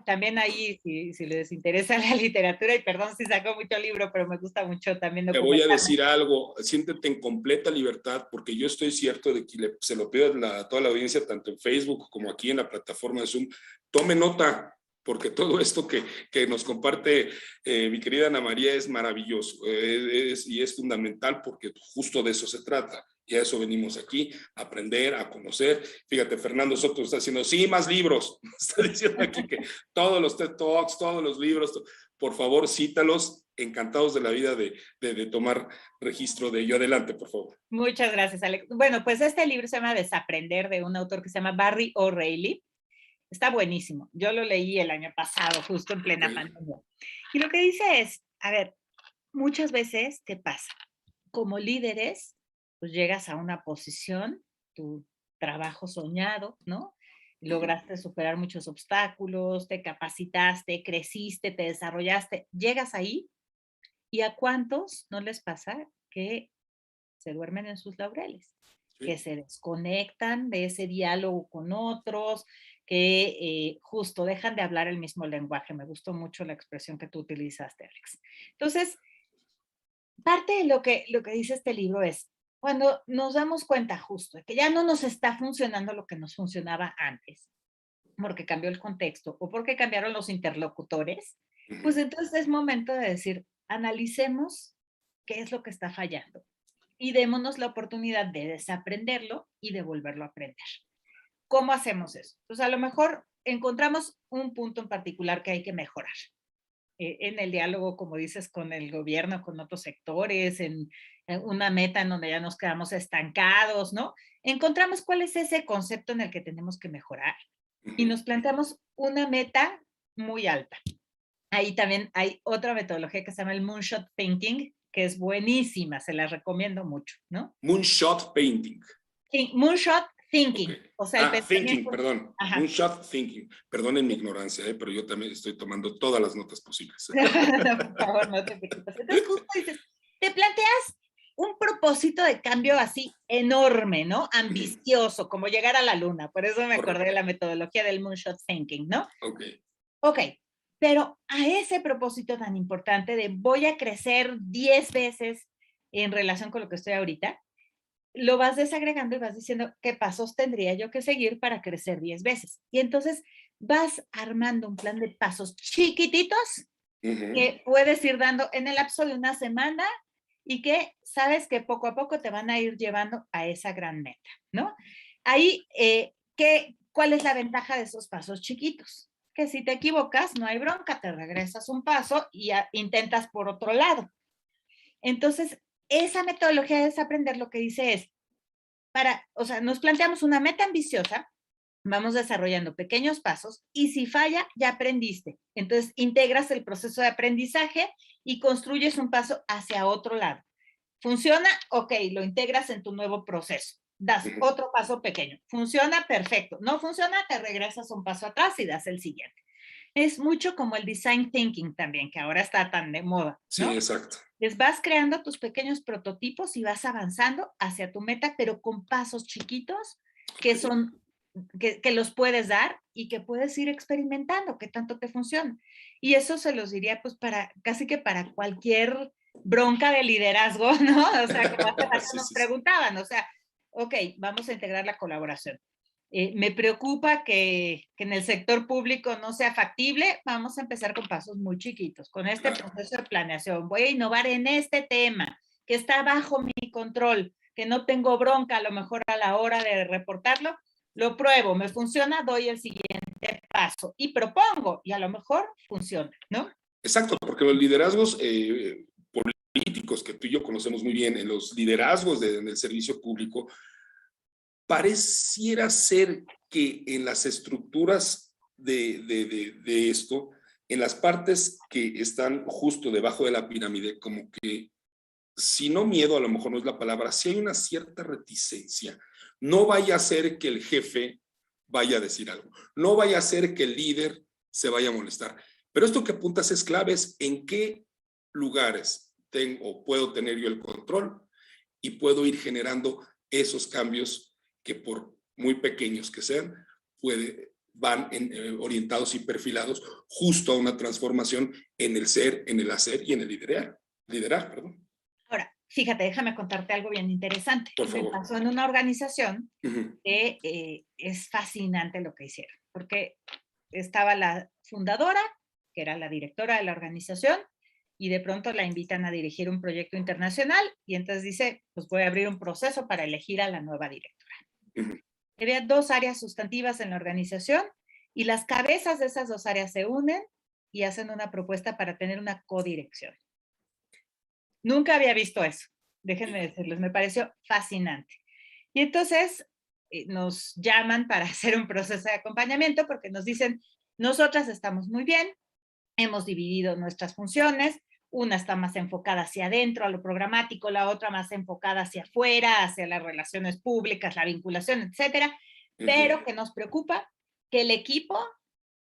S1: También ahí, si les interesa la literatura, y perdón si saco mucho libro, pero me gusta mucho también
S2: Te voy a
S1: documentarme.
S2: decir algo, siéntete en completa libertad, porque yo estoy cierto de que se lo pido a toda la audiencia, tanto en Facebook como aquí en la plataforma de Zoom, tome nota, porque todo esto que nos comparte mi querida Ana María es maravilloso y es fundamental porque justo de eso se trata. Y a eso venimos aquí, a aprender, a conocer. Fíjate, Fernando Soto está diciendo, sí, más libros. Está diciendo aquí que todos los TED Talks, todos los libros, por favor, cítalos. Encantados de la vida de tomar registro de ello. Adelante, por favor.
S1: Muchas gracias, Alex. Bueno, pues este libro se llama Desaprender, de un autor que se llama Barry O'Reilly. Está buenísimo. Yo lo leí el año pasado, justo en plena pandemia. Y lo que dice es, a ver, muchas veces te pasa, como líderes, pues llegas a una posición, tu trabajo soñado, ¿no? Lograste superar muchos obstáculos, te capacitaste, creciste, te desarrollaste, llegas ahí y ¿a cuántos no les pasa que se duermen en sus laureles? Que se desconectan de ese diálogo con otros, que justo dejan de hablar el mismo lenguaje. Me gustó mucho la expresión que tú utilizaste, Alex. Entonces, parte de lo que dice este libro es, cuando nos damos cuenta justo de que ya no nos está funcionando lo que nos funcionaba antes, porque cambió el contexto o porque cambiaron los interlocutores, pues entonces es momento de decir, analicemos qué es lo que está fallando y démonos la oportunidad de desaprenderlo y de volverlo a aprender. ¿Cómo hacemos eso? Pues a lo mejor encontramos un punto en particular que hay que mejorar. En el diálogo, como dices, con el gobierno, con otros sectores, en una meta en donde ya nos quedamos estancados, ¿no? Encontramos cuál es ese concepto en el que tenemos que mejorar y nos planteamos una meta muy alta. Ahí también hay otra metodología que se llama el Moonshot Thinking, que es buenísima, se la recomiendo mucho, ¿no?
S2: Moonshot Painting.
S1: Sí, Moonshot Thinking, o sea, el
S2: Thinking,
S1: pensamiento.
S2: perdón.
S1: Ajá.
S2: Moonshot Thinking. Perdonen mi ignorancia, pero yo también estoy tomando todas las notas posibles.
S1: No, por favor, no te preocupes. Entonces, justo dices, te planteas un propósito de cambio así enorme, ¿no? Ambicioso, como llegar a la luna. Por eso me acordé de la metodología del Moonshot Thinking, ¿no?
S2: Ok.
S1: Ok, pero a ese propósito tan importante de voy a crecer 10 veces en relación con lo que estoy ahorita, lo vas desagregando y vas diciendo qué pasos tendría yo que seguir para crecer 10 veces. Y entonces vas armando un plan de pasos chiquititos que puedes ir dando en el lapso de una semana y que sabes que poco a poco te van a ir llevando a esa gran meta, ¿no? Ahí, ¿cuál es la ventaja de esos pasos chiquitos? Que si te equivocas, no hay bronca, te regresas un paso y intentas por otro lado. Entonces, esa metodología de desaprender lo que dice es, o sea, nos planteamos una meta ambiciosa, vamos desarrollando pequeños pasos y si falla, ya aprendiste. Entonces, integras el proceso de aprendizaje y construyes un paso hacia otro lado. ¿Funciona? Ok, lo integras en tu nuevo proceso. Das otro paso pequeño. ¿Funciona? Perfecto. ¿No funciona? Te regresas un paso atrás y das el siguiente. Es mucho como el design thinking también, que ahora está tan de moda, ¿no?
S2: Sí, exacto.
S1: Les vas creando tus pequeños prototipos y vas avanzando hacia tu meta, pero con pasos chiquitos que son que los puedes dar y que puedes ir experimentando qué tanto te funciona. Y eso se los diría pues para casi que para cualquier bronca de liderazgo, ¿no? O sea, como hace rato nos preguntaban, o sea, ok, vamos a integrar la colaboración. Me preocupa que en el sector público no sea factible. Vamos a empezar con pasos muy chiquitos, con este proceso de planeación. Voy a innovar en este tema que está bajo mi control, que no tengo bronca a lo mejor a la hora de reportarlo. Lo pruebo, me funciona, doy el siguiente paso y propongo y a lo mejor funciona, ¿no?
S2: Exacto, porque los liderazgos políticos que tú y yo conocemos muy bien, en los liderazgos del servicio público, pareciera ser que en las estructuras de esto, en las partes que están justo debajo de la pirámide, como que, si no miedo, a lo mejor no es la palabra, si hay una cierta reticencia. No vaya a ser que el jefe vaya a decir algo, no vaya a ser que el líder se vaya a molestar. Pero esto que apuntas es clave, es en qué lugares tengo o puedo tener yo el control y puedo ir generando esos cambios que por muy pequeños que sean, van orientados y perfilados justo a una transformación en el ser, en el hacer y en el liderar, perdón.
S1: Ahora, fíjate, déjame contarte algo bien interesante.
S2: Por favor.
S1: Me pasó en una organización que es fascinante lo que hicieron, porque estaba la fundadora, que era la directora de la organización, y de pronto la invitan a dirigir un proyecto internacional, y entonces dice, pues voy a abrir un proceso para elegir a la nueva directora. Había 2 áreas sustantivas en la organización, y las cabezas de esas 2 áreas se unen y hacen una propuesta para tener una codirección. Nunca había visto eso, déjenme decirles, me pareció fascinante. Y entonces nos llaman para hacer un proceso de acompañamiento porque nos dicen, nosotras estamos muy bien, hemos dividido nuestras funciones, una está más enfocada hacia adentro, a lo programático, la otra más enfocada hacia afuera, hacia las relaciones públicas, la vinculación, etcétera, pero que nos preocupa que el equipo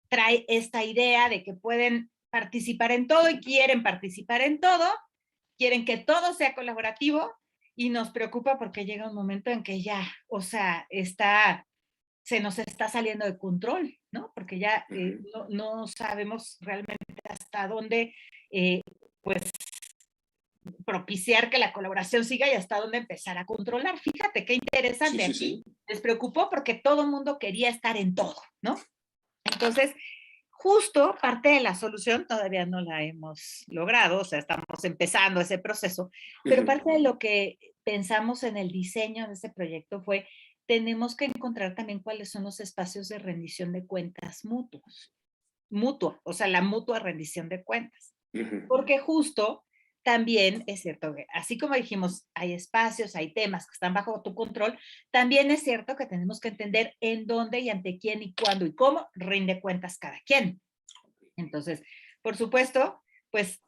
S1: trae esta idea de que pueden participar en todo y quieren participar en todo, quieren que todo sea colaborativo y nos preocupa porque llega un momento en que ya, o sea, se nos está saliendo de control, ¿no? Porque ya no sabemos realmente hasta dónde, pues, propiciar que la colaboración siga y hasta dónde empezar a controlar. Fíjate qué interesante. Aquí les preocupó porque todo el mundo quería estar en todo, ¿no? Entonces, justo parte de la solución todavía no la hemos logrado, o sea, estamos empezando ese proceso, pero parte de lo que pensamos en el diseño de ese proyecto fue, tenemos que encontrar también cuáles son los espacios de rendición de cuentas mutua, o sea, la mutua rendición de cuentas. Porque justo también es cierto que, así como dijimos, hay espacios, hay temas que están bajo tu control, también es cierto que tenemos que entender en dónde y ante quién y cuándo y cómo rinde cuentas cada quien. Entonces, por supuesto, pues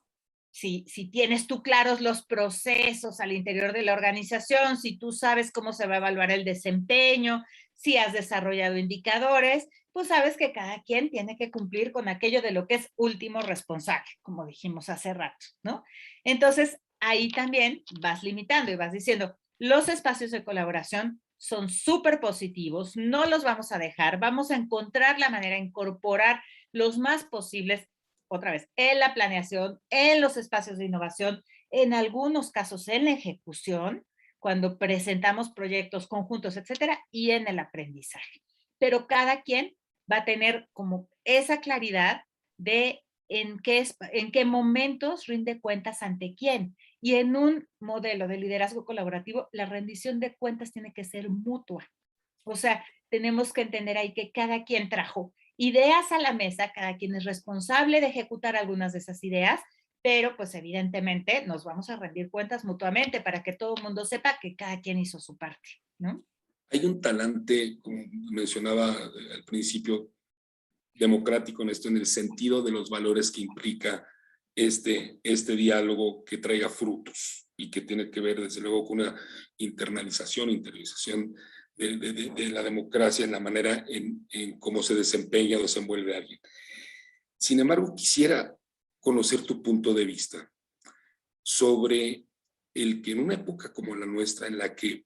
S1: si tienes tú claros los procesos al interior de la organización, si tú sabes cómo se va a evaluar el desempeño, si has desarrollado indicadores, pues sabes que cada quien tiene que cumplir con aquello de lo que es último responsable, como dijimos hace rato, ¿no? Entonces, ahí también vas limitando y vas diciendo, los espacios de colaboración son súper positivos, no los vamos a dejar, vamos a encontrar la manera de incorporar los más posibles, otra vez, en la planeación, en los espacios de innovación, en algunos casos en la ejecución, cuando presentamos proyectos conjuntos, etcétera, y en el aprendizaje. Pero cada quien va a tener como esa claridad de en qué momentos rinde cuentas ante quién. Y en un modelo de liderazgo colaborativo, la rendición de cuentas tiene que ser mutua. O sea, tenemos que entender ahí que cada quien trajo ideas a la mesa, cada quien es responsable de ejecutar algunas de esas ideas, pero pues evidentemente nos vamos a rendir cuentas mutuamente para que todo el mundo sepa que cada quien hizo su parte, ¿no?
S2: Hay un talante, como mencionaba al principio, democrático en esto, en el sentido de los valores que implica este diálogo que traiga frutos y que tiene que ver desde luego con una interiorización de la democracia en la manera en cómo se desempeña o desenvuelve alguien. Sin embargo, quisiera conocer tu punto de vista sobre el que en una época como la nuestra, en la que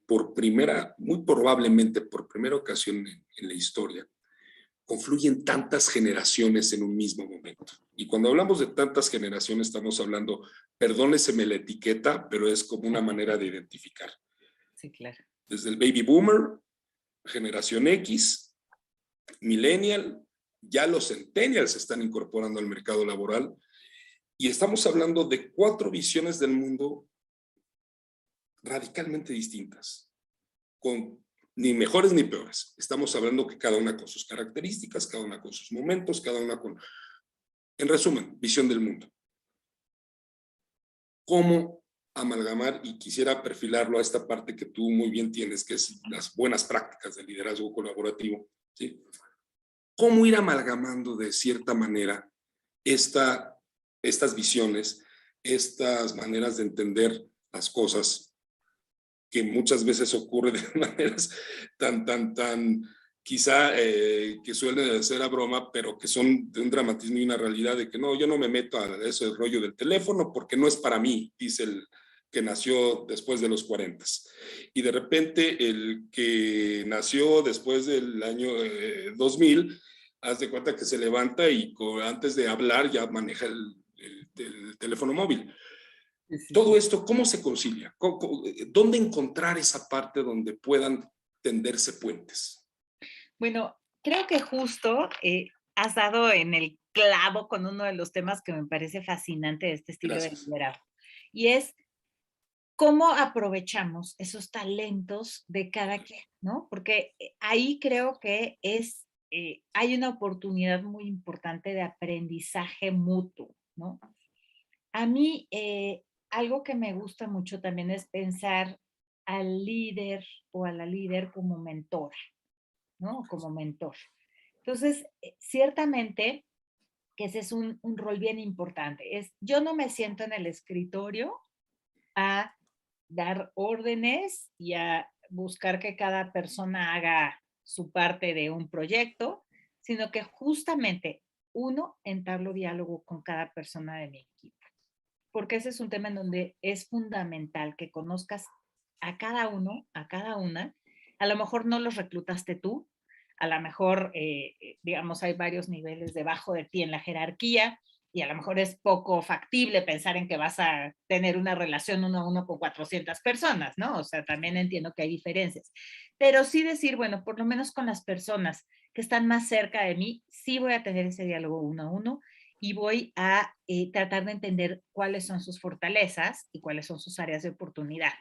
S2: muy probablemente por primera ocasión en la historia, confluyen tantas generaciones en un mismo momento. Y cuando hablamos de tantas generaciones, estamos hablando, perdóneseme la etiqueta, pero es como una manera de identificar.
S1: Sí, claro.
S2: Desde el baby boomer, generación X, millennial, ya los centennials se están incorporando al mercado laboral, y estamos hablando de 4 visiones del mundo radicalmente distintas, con ni mejores ni peores. Estamos hablando que cada una con sus características, cada una con sus momentos, cada una con, en resumen, visión del mundo. ¿Cómo amalgamar? Y quisiera perfilarlo a esta parte que tú muy bien tienes, que es las buenas prácticas del liderazgo colaborativo, ¿sí? ¿Cómo ir amalgamando de cierta manera estas visiones, estas maneras de entender las cosas que muchas veces ocurre de maneras tan, quizá que suelen ser a broma, pero que son de un dramatismo y una realidad de que no, yo no me meto a ese rollo del teléfono porque no es para mí, dice el que nació después de los 40. Y de repente el que nació después del año 2000, haz de cuenta que se levanta y antes de hablar ya maneja el teléfono móvil. Todo esto, ¿cómo se concilia? ¿Dónde encontrar esa parte donde puedan tenderse puentes?
S1: Bueno, creo que justo has dado en el clavo con uno de los temas que me parece fascinante de este estilo de
S2: Gracias.
S1: liderazgo. Y es cómo aprovechamos esos talentos de cada quien, ¿no? Porque ahí creo que hay una oportunidad muy importante de aprendizaje mutuo, ¿no? A mí, algo que me gusta mucho también es pensar al líder o a la líder como mentora, ¿no? Como mentor. Entonces, ciertamente que ese es un rol bien importante. Yo no me siento en el escritorio a dar órdenes y a buscar que cada persona haga su parte de un proyecto, sino que justamente uno entablo diálogo con cada persona de mi equipo, porque ese es un tema en donde es fundamental que conozcas a cada uno, a cada una. A lo mejor no los reclutaste tú, a lo mejor, digamos, hay varios niveles debajo de ti en la jerarquía y a lo mejor es poco factible pensar en que vas a tener una relación uno a uno con 400 personas, ¿no? O sea, también entiendo que hay diferencias. Pero sí decir, bueno, por lo menos con las personas que están más cerca de mí, sí voy a tener ese diálogo uno a uno y voy a tratar de entender cuáles son sus fortalezas y cuáles son sus áreas de oportunidad.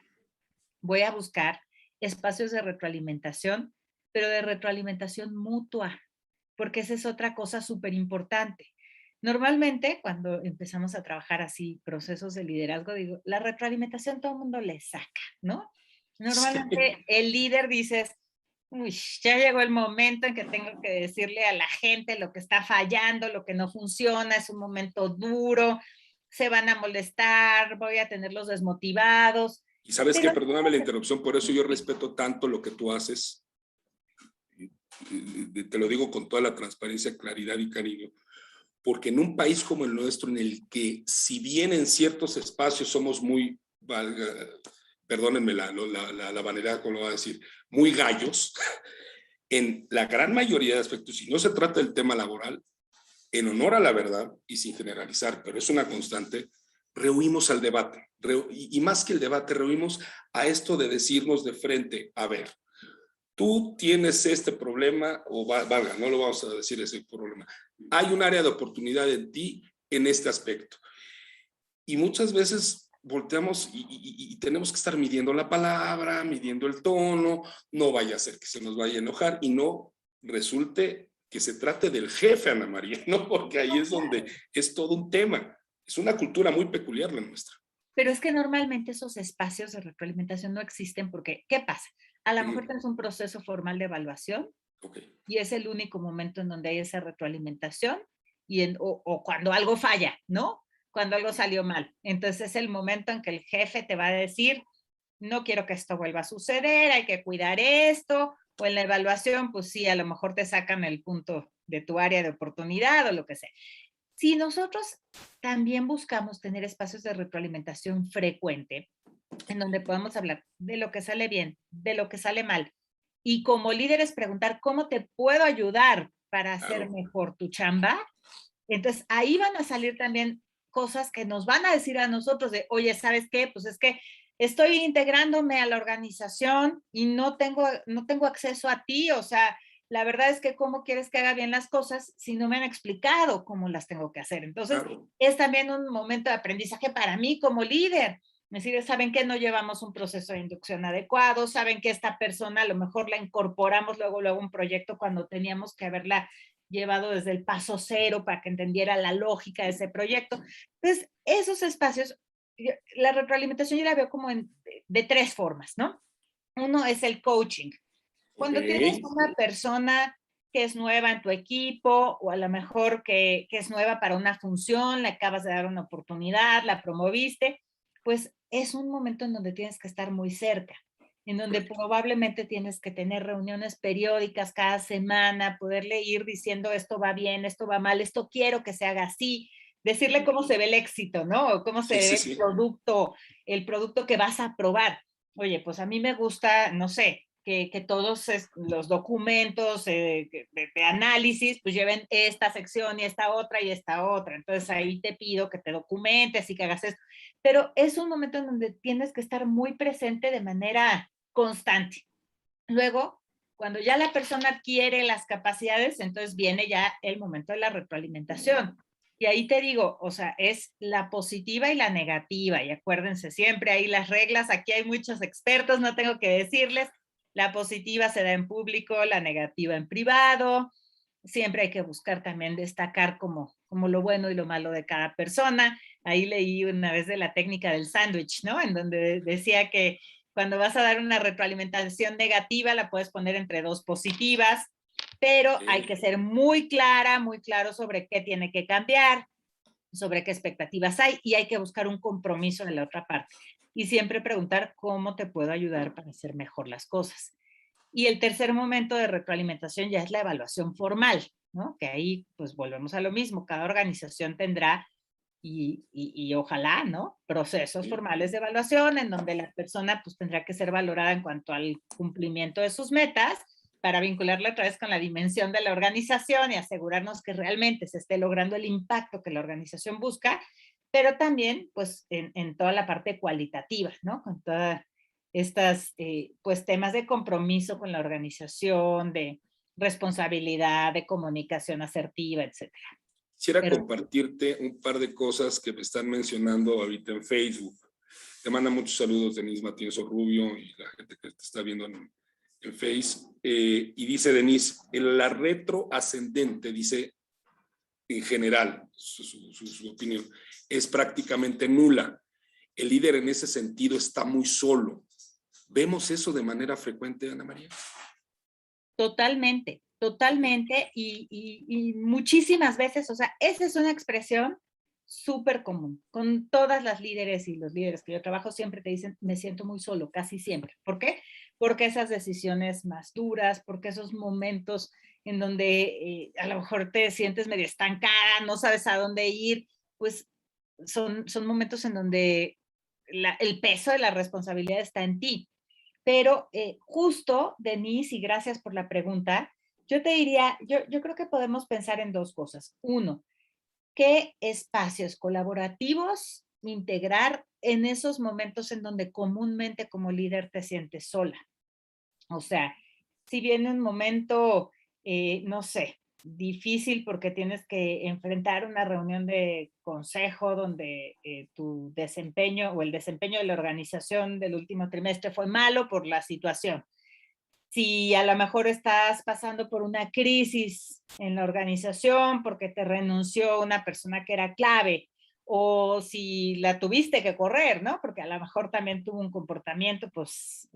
S1: Voy a buscar espacios de retroalimentación, pero de retroalimentación mutua, porque esa es otra cosa súper importante. Normalmente, cuando empezamos a trabajar así procesos de liderazgo, digo, la retroalimentación todo el mundo le saca, ¿no? Normalmente el líder dices, uy, ya llegó el momento en que tengo que decirle a la gente lo que está fallando, lo que no funciona, es un momento duro, se van a molestar, voy a tenerlos desmotivados.
S2: Y sabes que,
S1: Pero
S2: perdóname la interrupción, por eso yo respeto tanto lo que tú haces. Te lo digo con toda la transparencia, claridad y cariño, porque en un país como el nuestro, en el que si bien en ciertos espacios somos muy, perdónenme la manera como lo voy a decir, muy gallos, en la gran mayoría de aspectos, si no se trata del tema laboral, en honor a la verdad y sin generalizar, pero es una constante, rehuimos al debate. Y más que el debate, rehuimos a esto de decirnos de frente, a ver, tú tienes este problema, o valga, no lo vamos a decir ese problema, hay un área de oportunidad en ti en este aspecto. Y muchas veces volteamos y tenemos que estar midiendo la palabra, midiendo el tono, no vaya a ser que se nos vaya a enojar y no resulte que se trate del jefe, Ana María, ¿no? Porque ahí es donde es todo un tema. Es una cultura muy peculiar la nuestra.
S1: Pero es que normalmente esos espacios de retroalimentación no existen porque, ¿qué pasa? A lo mejor tienes un proceso formal de evaluación y es el único momento en donde hay esa retroalimentación o cuando algo falla, ¿no? Cuando algo salió mal. Entonces es el momento en que el jefe te va a decir, no quiero que esto vuelva a suceder, hay que cuidar esto, o en la evaluación, pues sí, a lo mejor te sacan el punto de tu área de oportunidad o lo que sea. Si nosotros también buscamos tener espacios de retroalimentación frecuente, en donde podamos hablar de lo que sale bien, de lo que sale mal, y como líderes preguntar cómo te puedo ayudar para hacer mejor tu chamba, entonces ahí van a salir también cosas que nos van a decir a nosotros de, oye, ¿sabes qué? Pues es que estoy integrándome a la organización y no tengo acceso a ti, o sea, la verdad es que cómo quieres que haga bien las cosas si no me han explicado cómo las tengo que hacer. Entonces, es también un momento de aprendizaje para mí como líder. Es decir, saben que no llevamos un proceso de inducción adecuado, saben que esta persona a lo mejor la incorporamos luego a un proyecto cuando teníamos que haberla llevado desde el paso cero para que entendiera la lógica de ese proyecto. Entonces, esos espacios, la retroalimentación yo la veo como de tres formas, ¿no? Uno es el coaching. Cuando tienes una persona que es nueva en tu equipo o a lo mejor que es nueva para una función, le acabas de dar una oportunidad, la promoviste, pues es un momento en donde tienes que estar muy cerca, en donde probablemente tienes que tener reuniones periódicas cada semana, poderle ir diciendo esto va bien, esto va mal, esto quiero que se haga así, decirle cómo se ve el éxito, ¿no? O cómo se ve el producto que vas a probar. Oye, pues a mí me gusta, no sé, que todos los documentos de análisis pues lleven esta sección y esta otra y esta otra. Entonces ahí te pido que te documentes y que hagas esto. Pero es un momento en donde tienes que estar muy presente de manera constante. Luego, cuando ya la persona adquiere las capacidades, entonces viene ya el momento de la retroalimentación. Y ahí te digo, o sea, es la positiva y la negativa. Y acuérdense, siempre hay las reglas. Aquí hay muchos expertos, no tengo que decirles. La positiva se da en público, la negativa en privado. Siempre hay que buscar también destacar como lo bueno y lo malo de cada persona. Ahí leí una vez de la técnica del sándwich, ¿no? En donde decía que cuando vas a dar una retroalimentación negativa, la puedes poner entre dos positivas, pero hay que ser muy claro sobre qué tiene que cambiar, sobre qué expectativas hay y hay que buscar un compromiso de la otra parte. Y siempre preguntar cómo te puedo ayudar para hacer mejor las cosas. Y el tercer momento de retroalimentación ya es la evaluación formal, ¿no? Que ahí pues volvemos a lo mismo, cada organización tendrá y ojalá, ¿no? Procesos formales de evaluación en donde la persona pues tendrá que ser valorada en cuanto al cumplimiento de sus metas para vincularla otra vez con la dimensión de la organización y asegurarnos que realmente se esté logrando el impacto que la organización busca, pero también pues en toda la parte cualitativa, ¿no? Con todas estas pues temas de compromiso con la organización, de responsabilidad, de comunicación asertiva, etcétera.
S2: Quisiera compartirte un par de cosas que me están mencionando ahorita en Facebook. Te manda muchos saludos Denise Matienzo Rubio y la gente que te está viendo en Face. Y dice Denise, la retroascendente, dice en general, su opinión, es prácticamente nula. El líder en ese sentido está muy solo. ¿Vemos eso de manera frecuente, Ana María?
S1: Totalmente y muchísimas veces, o sea, esa es una expresión súper común. Con todas las líderes y los líderes que yo trabajo siempre te dicen, me siento muy solo, casi siempre. ¿Por qué? Porque esas decisiones más duras, porque esos momentos en donde a lo mejor te sientes medio estancada, no sabes a dónde ir, pues son momentos en donde el peso de la responsabilidad está en ti. Pero justo, Denise, y gracias por la pregunta, yo te diría, yo creo que podemos pensar en dos cosas. Uno, ¿qué espacios colaborativos integrar en esos momentos en donde comúnmente como líder te sientes sola? O sea, si viene un momento, no sé, difícil porque tienes que enfrentar una reunión de consejo donde tu desempeño o el desempeño de la organización del último trimestre fue malo por la situación. Si a lo mejor estás pasando por una crisis en la organización porque te renunció una persona que era clave, o si la tuviste que correr, ¿no? Porque a lo mejor también tuvo un comportamiento, pues,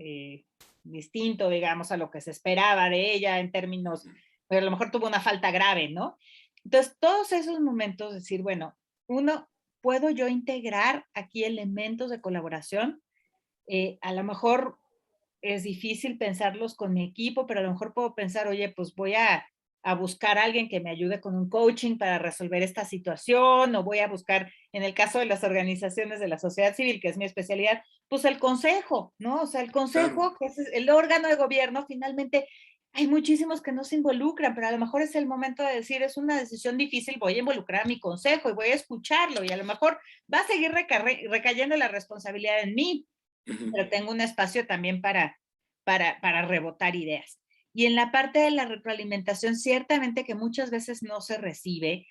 S1: distinto, digamos, a lo que se esperaba de ella en términos, pero a lo mejor tuvo una falta grave, ¿no? Entonces, todos esos momentos, decir, bueno, uno, ¿puedo yo integrar aquí elementos de colaboración? A lo mejor es difícil pensarlos con mi equipo, pero a lo mejor puedo pensar, oye, pues voy a buscar a alguien que me ayude con un coaching para resolver esta situación, o voy a buscar, en el caso de las organizaciones de la sociedad civil, que es mi especialidad, pues el consejo, ¿no? O sea, el
S2: Claro,
S1: consejo, que es el órgano de gobierno, finalmente hay muchísimos que no se involucran, pero a lo mejor es el momento de decir, es una decisión difícil, voy a involucrar a mi consejo y voy a escucharlo, y a lo mejor va a seguir recayendo la responsabilidad en mí, pero tengo un espacio también para rebotar ideas. Y en la parte de la retroalimentación, ciertamente que muchas veces no se recibe.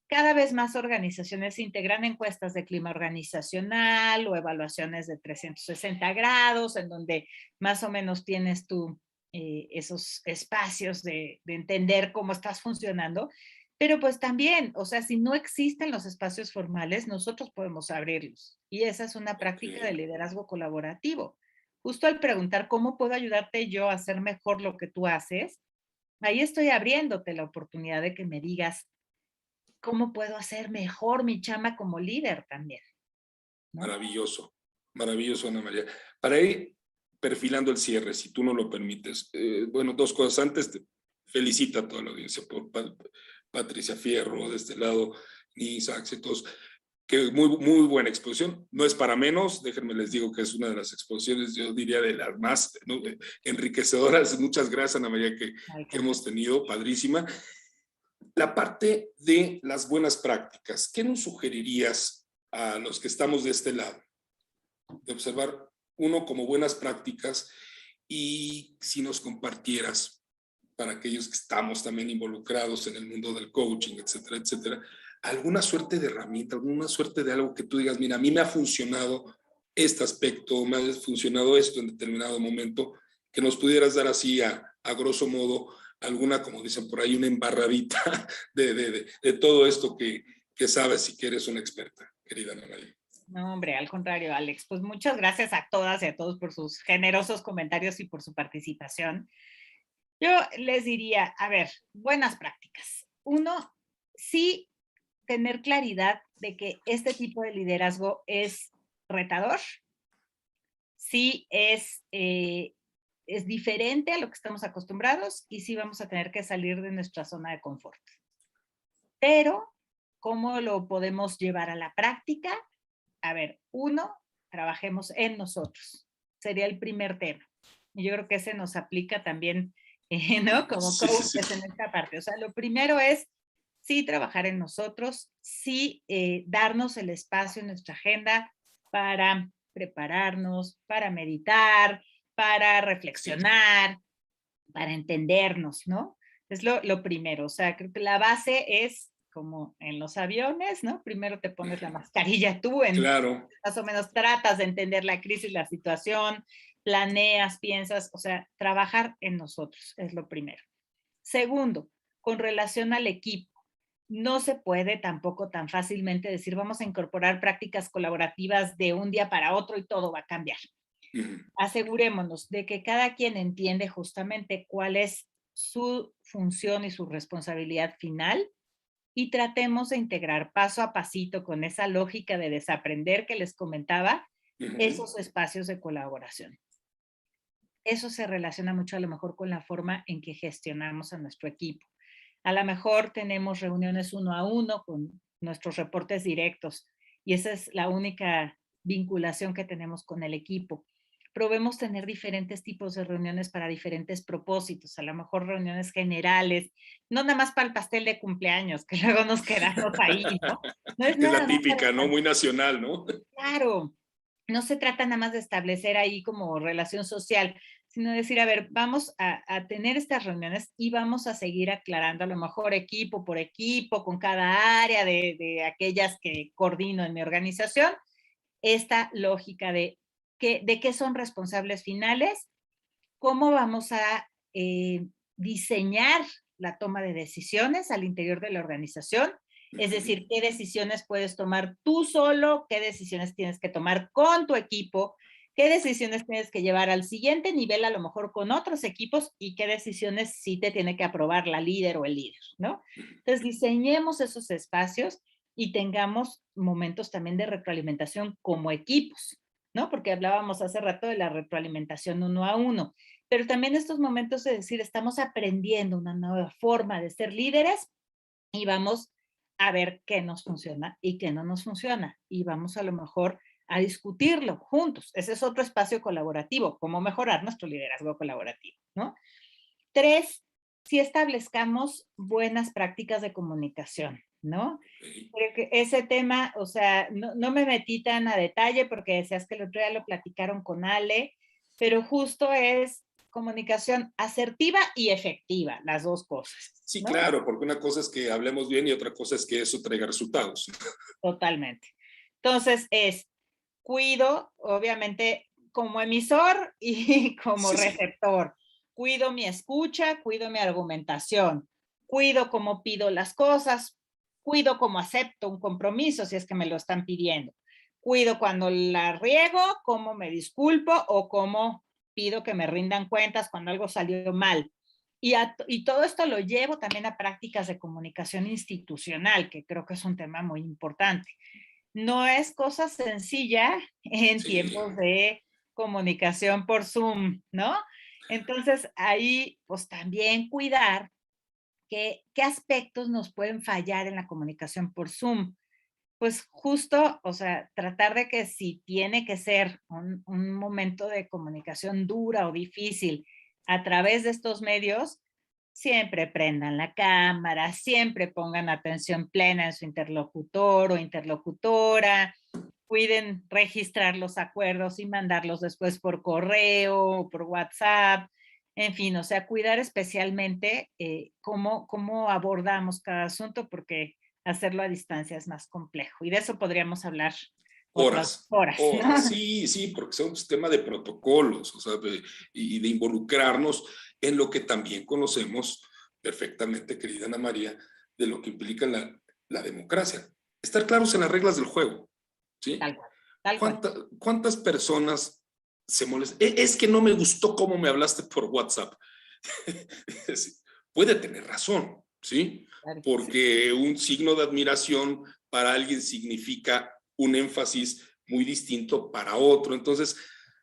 S1: Cada vez más organizaciones integran encuestas de clima organizacional o evaluaciones de 360 grados, en donde más o menos tienes tú esos espacios de entender cómo estás funcionando. Pero pues también, o sea, si no existen los espacios formales, nosotros podemos abrirlos. Y esa es una práctica de
S2: ok.
S1: liderazgo colaborativo. Justo al preguntar cómo puedo ayudarte yo a hacer mejor lo que tú haces, ahí estoy abriéndote la oportunidad de que me digas cómo puedo hacer mejor mi chamba como líder también, ¿no?
S2: Maravilloso, maravilloso, Ana María. Para ir perfilando el cierre, si tú no lo permites, bueno, dos cosas antes, felicita a toda la audiencia por Patricia Fierro, de este lado, ni Isaac y todos, que muy buena exposición, no es para menos, déjenme les digo que es una de las exposiciones, yo diría de las más, ¿no?, enriquecedoras, muchas gracias, Ana María,
S1: Al
S2: que
S1: contrario.
S2: hemos tenido, padrísima. La parte de las buenas prácticas, ¿qué nos sugerirías a los que estamos de este lado? De observar uno como buenas prácticas, y si nos compartieras para aquellos que estamos también involucrados en el mundo del coaching, etcétera, etcétera, alguna suerte de herramienta, alguna suerte de algo que tú digas, mira, a mí me ha funcionado este aspecto, me ha funcionado esto en determinado momento, que nos pudieras dar así a grosso modo alguna, como dicen por ahí, una embarradita de todo esto que sabes y que eres una experta, querida Ana María.
S1: No, hombre, al contrario, Alex. Pues muchas gracias a todas y a todos por sus generosos comentarios y por su participación. Yo les diría, a ver, buenas prácticas. Uno, sí tener claridad de que este tipo de liderazgo es retador, sí es diferente a lo que estamos acostumbrados y sí vamos a tener que salir de nuestra zona de confort. Pero, ¿cómo lo podemos llevar a la práctica? A ver, uno, trabajemos en nosotros. Sería el primer tema. Y yo creo que ese nos aplica también, ¿no? Como
S2: Sí, sí, sí.
S1: coaches en esta parte. O sea, lo primero es sí trabajar en nosotros, sí darnos el espacio en nuestra agenda para prepararnos, para meditar, para
S2: Sí,
S1: reflexionar, para entendernos, ¿no? Es lo primero, o sea, creo que la base es como en los aviones, ¿no? Primero te pones la mascarilla tú,
S2: claro,
S1: más o menos tratas de entender la crisis, la situación, planeas, piensas, o sea, trabajar en nosotros es lo primero. Segundo, con relación al equipo, no se puede tampoco tan fácilmente decir vamos a incorporar prácticas colaborativas de un día para otro y todo va a cambiar. Asegurémonos de que cada quien entiende justamente cuál es su función y su responsabilidad final y tratemos de integrar paso a pasito con esa lógica de desaprender que les comentaba, esos espacios de colaboración. Eso se relaciona mucho a lo mejor con la forma en que gestionamos a nuestro equipo. A lo mejor tenemos reuniones uno a uno con nuestros reportes directos y esa es la única vinculación que tenemos con el equipo. Probemos tener diferentes tipos de reuniones para diferentes propósitos, a lo mejor reuniones generales, no nada más para el pastel de cumpleaños, que luego nos quedamos ahí, ¿no? No es
S2: Es la
S1: nada más para
S2: típica,
S1: el
S2: ¿no?
S1: pastel.
S2: Muy nacional, ¿no?
S1: Claro, no se trata nada más de establecer ahí como relación social, sino decir, a ver, vamos a tener estas reuniones y vamos a seguir aclarando a lo mejor equipo por equipo, con cada área de aquellas que coordino en mi organización, esta lógica de qué son responsables finales, cómo vamos a diseñar la toma de decisiones al interior de la organización, es decir, qué decisiones puedes tomar tú solo, qué decisiones tienes que tomar con tu equipo, qué decisiones tienes que llevar al siguiente nivel, a lo mejor con otros equipos, y qué decisiones sí te tiene que aprobar la líder o el líder, ¿no? Entonces, diseñemos esos espacios y tengamos momentos también de retroalimentación como equipos, ¿no? Porque hablábamos hace rato de la retroalimentación uno a uno, pero también estos momentos de decir, estamos aprendiendo una nueva forma de ser líderes y vamos a ver qué nos funciona y qué no nos funciona. Y vamos a lo mejor a discutirlo juntos. Ese es otro espacio colaborativo, cómo mejorar nuestro liderazgo colaborativo, ¿no? 3, si establezcamos buenas prácticas de comunicación, ¿no? Creo que ese tema, o sea, no me metí tan a detalle porque decías que el otro día lo platicaron con Ale, pero justo es comunicación asertiva y efectiva, las dos cosas,
S2: Sí,
S1: ¿no?
S2: claro, porque una cosa es que hablemos bien y otra cosa es que eso traiga resultados.
S1: Totalmente. Entonces cuido, obviamente, como emisor y como
S2: Sí, sí.
S1: receptor. Cuido mi escucha, cuido mi argumentación, cuido cómo pido las cosas, cuido cómo acepto un compromiso si es que me lo están pidiendo. Cuido cuando la riego, cómo me disculpo o cómo pido que me rindan cuentas cuando algo salió mal. Y todo esto lo llevo también a prácticas de comunicación institucional, que creo que es un tema muy importante. No es cosa sencilla en
S2: Sí,
S1: tiempos de comunicación por Zoom, ¿no? Entonces, ahí, pues también cuidar qué aspectos nos pueden fallar en la comunicación por Zoom. Pues justo, o sea, tratar de que si tiene que ser un momento de comunicación dura o difícil a través de estos medios, siempre prendan la cámara, siempre pongan atención plena en su interlocutor o interlocutora, cuiden registrar los acuerdos y mandarlos después por correo o por WhatsApp, en fin, o sea, cuidar especialmente cómo abordamos cada asunto porque hacerlo a distancia es más complejo y de eso podríamos hablar otras
S2: horas,
S1: horas, ¿no?
S2: horas. Sí, sí, porque es un sistema de protocolos, o sea, y de involucrarnos en lo que también conocemos perfectamente, querida Ana María, de lo que implica la democracia. Estar claros en las reglas del juego, ¿sí?
S1: Tal cual, tal cual.
S2: ¿Cuántas personas se molestan? Es que no me gustó cómo me hablaste por WhatsApp. Puede tener razón, ¿sí?
S1: Claro que sí.
S2: Porque un signo de admiración para alguien significa un énfasis muy distinto para otro. Entonces,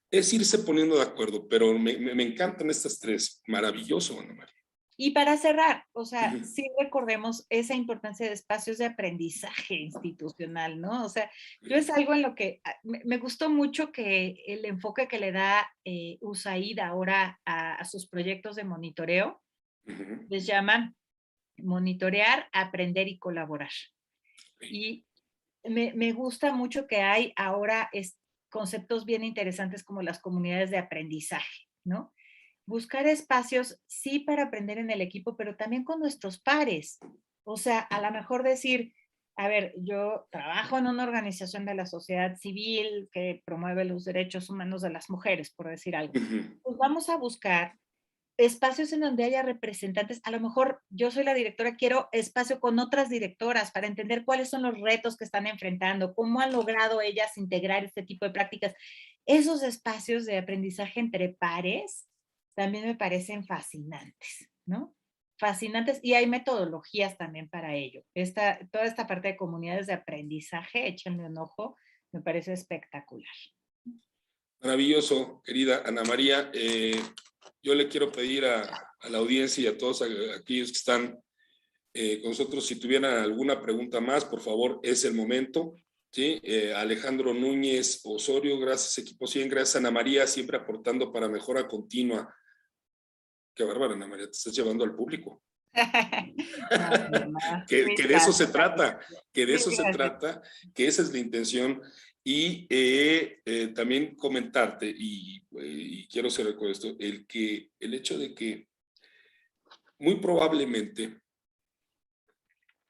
S2: es irse poniendo de acuerdo, pero me encantan estas tres. Maravilloso, Ana María.
S1: Y para cerrar, o sea,
S2: Ujú,
S1: sí recordemos esa importancia de espacios de aprendizaje institucional, ¿no? O sea, yo es algo en lo que me gustó mucho que el enfoque que le da USAID ahora a sus proyectos de monitoreo,
S2: ujú,
S1: les llaman monitorear, aprender y colaborar. Y me gusta mucho que hay ahora conceptos bien interesantes como las comunidades de aprendizaje, ¿no? Buscar espacios, sí, para aprender en el equipo, pero también con nuestros pares. O sea, a lo mejor decir, a ver, yo trabajo en una organización de la sociedad civil que promueve los derechos humanos de las mujeres, por decir algo.
S2: ujú.
S1: Pues vamos a buscar espacios en donde haya representantes. A lo mejor yo soy la directora, quiero espacio con otras directoras para entender cuáles son los retos que están enfrentando, cómo han logrado ellas integrar este tipo de prácticas. Esos espacios de aprendizaje entre pares también me parecen fascinantes, ¿no? fascinantes y hay metodologías también para ello. Toda esta parte de comunidades de aprendizaje, échenle un ojo, me parece espectacular.
S2: Maravilloso, querida Ana María. Yo le quiero pedir a la audiencia y a todos aquellos que están con nosotros, si tuvieran alguna pregunta más, por favor, es el momento. ¿Sí? Alejandro Núñez Osorio, gracias Equipo 100, gracias Ana María, siempre aportando para mejora continua. Qué bárbara, Ana María, te estás llevando al público. Que de eso se trata, que de eso se trata, que esa es la intención. Y también comentarte, y quiero cerrar con esto, el hecho de que muy probablemente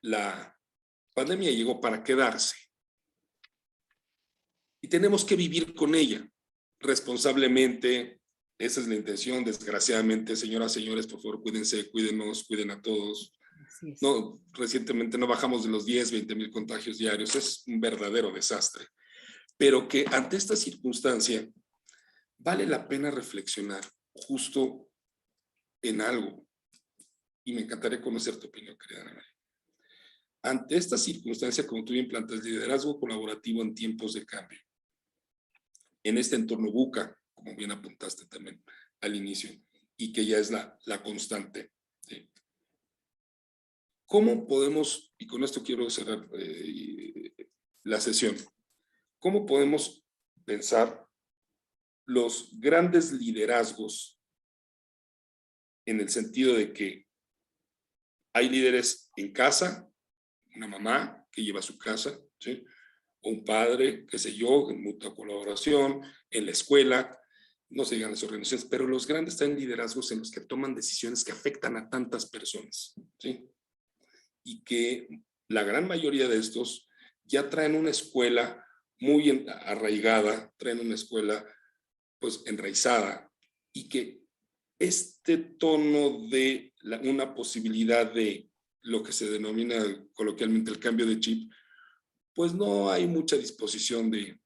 S2: la pandemia llegó para quedarse y tenemos que vivir con ella responsablemente. Esa es la intención. Desgraciadamente, señoras, señores, por favor, cuídense, cuídenos, cuiden a todos. No, recientemente no bajamos de los 10, 20 mil contagios diarios. Es un verdadero desastre. Pero que ante esta circunstancia vale la pena reflexionar justo en algo. Y me encantaría conocer tu opinión, querida Ana María. Ante esta circunstancia, como tú bien planteas, liderazgo colaborativo en tiempos de cambio. En este entorno VUCA, como bien apuntaste también al inicio, y que ya es la constante. ¿Sí? ¿Cómo podemos, y con esto quiero cerrar la sesión, cómo podemos pensar los grandes liderazgos en el sentido de que hay líderes en casa, una mamá que lleva a su casa, ¿sí? O un padre, qué sé yo, en mutua colaboración, en la escuela, no se digan las organizaciones, pero los grandes están en liderazgos en los que toman decisiones que afectan a tantas personas, ¿sí? Y que la gran mayoría de estos ya traen una escuela muy arraigada, traen una escuela pues enraizada, y que este tono de una posibilidad de lo que se denomina coloquialmente el cambio de chip, pues no hay mucha disposición de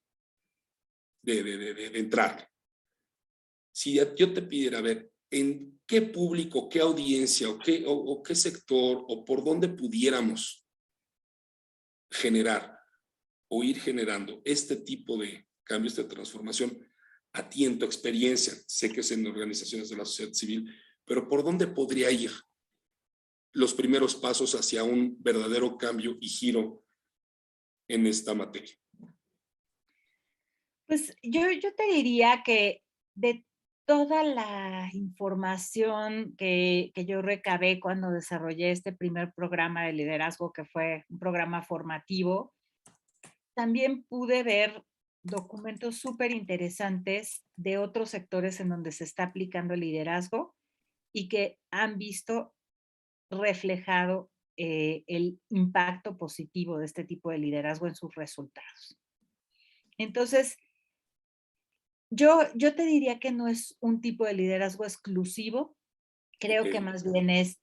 S2: entrar. Si yo te pidiera ver en qué público, qué audiencia o qué sector o por dónde pudiéramos generar o ir generando este tipo de cambios de transformación, a ti en tu experiencia, sé que es en organizaciones de la sociedad civil, pero ¿por dónde podría ir los primeros pasos hacia un verdadero cambio y giro en esta materia?
S1: Pues yo te diría que de toda la información que yo recabé cuando desarrollé este primer programa de liderazgo, que fue un programa formativo, también pude ver documentos súper interesantes de otros sectores en donde se está aplicando el liderazgo y que han visto reflejado el impacto positivo de este tipo de liderazgo en sus resultados. Entonces, yo te diría que no es un tipo de liderazgo exclusivo, creo que más bien es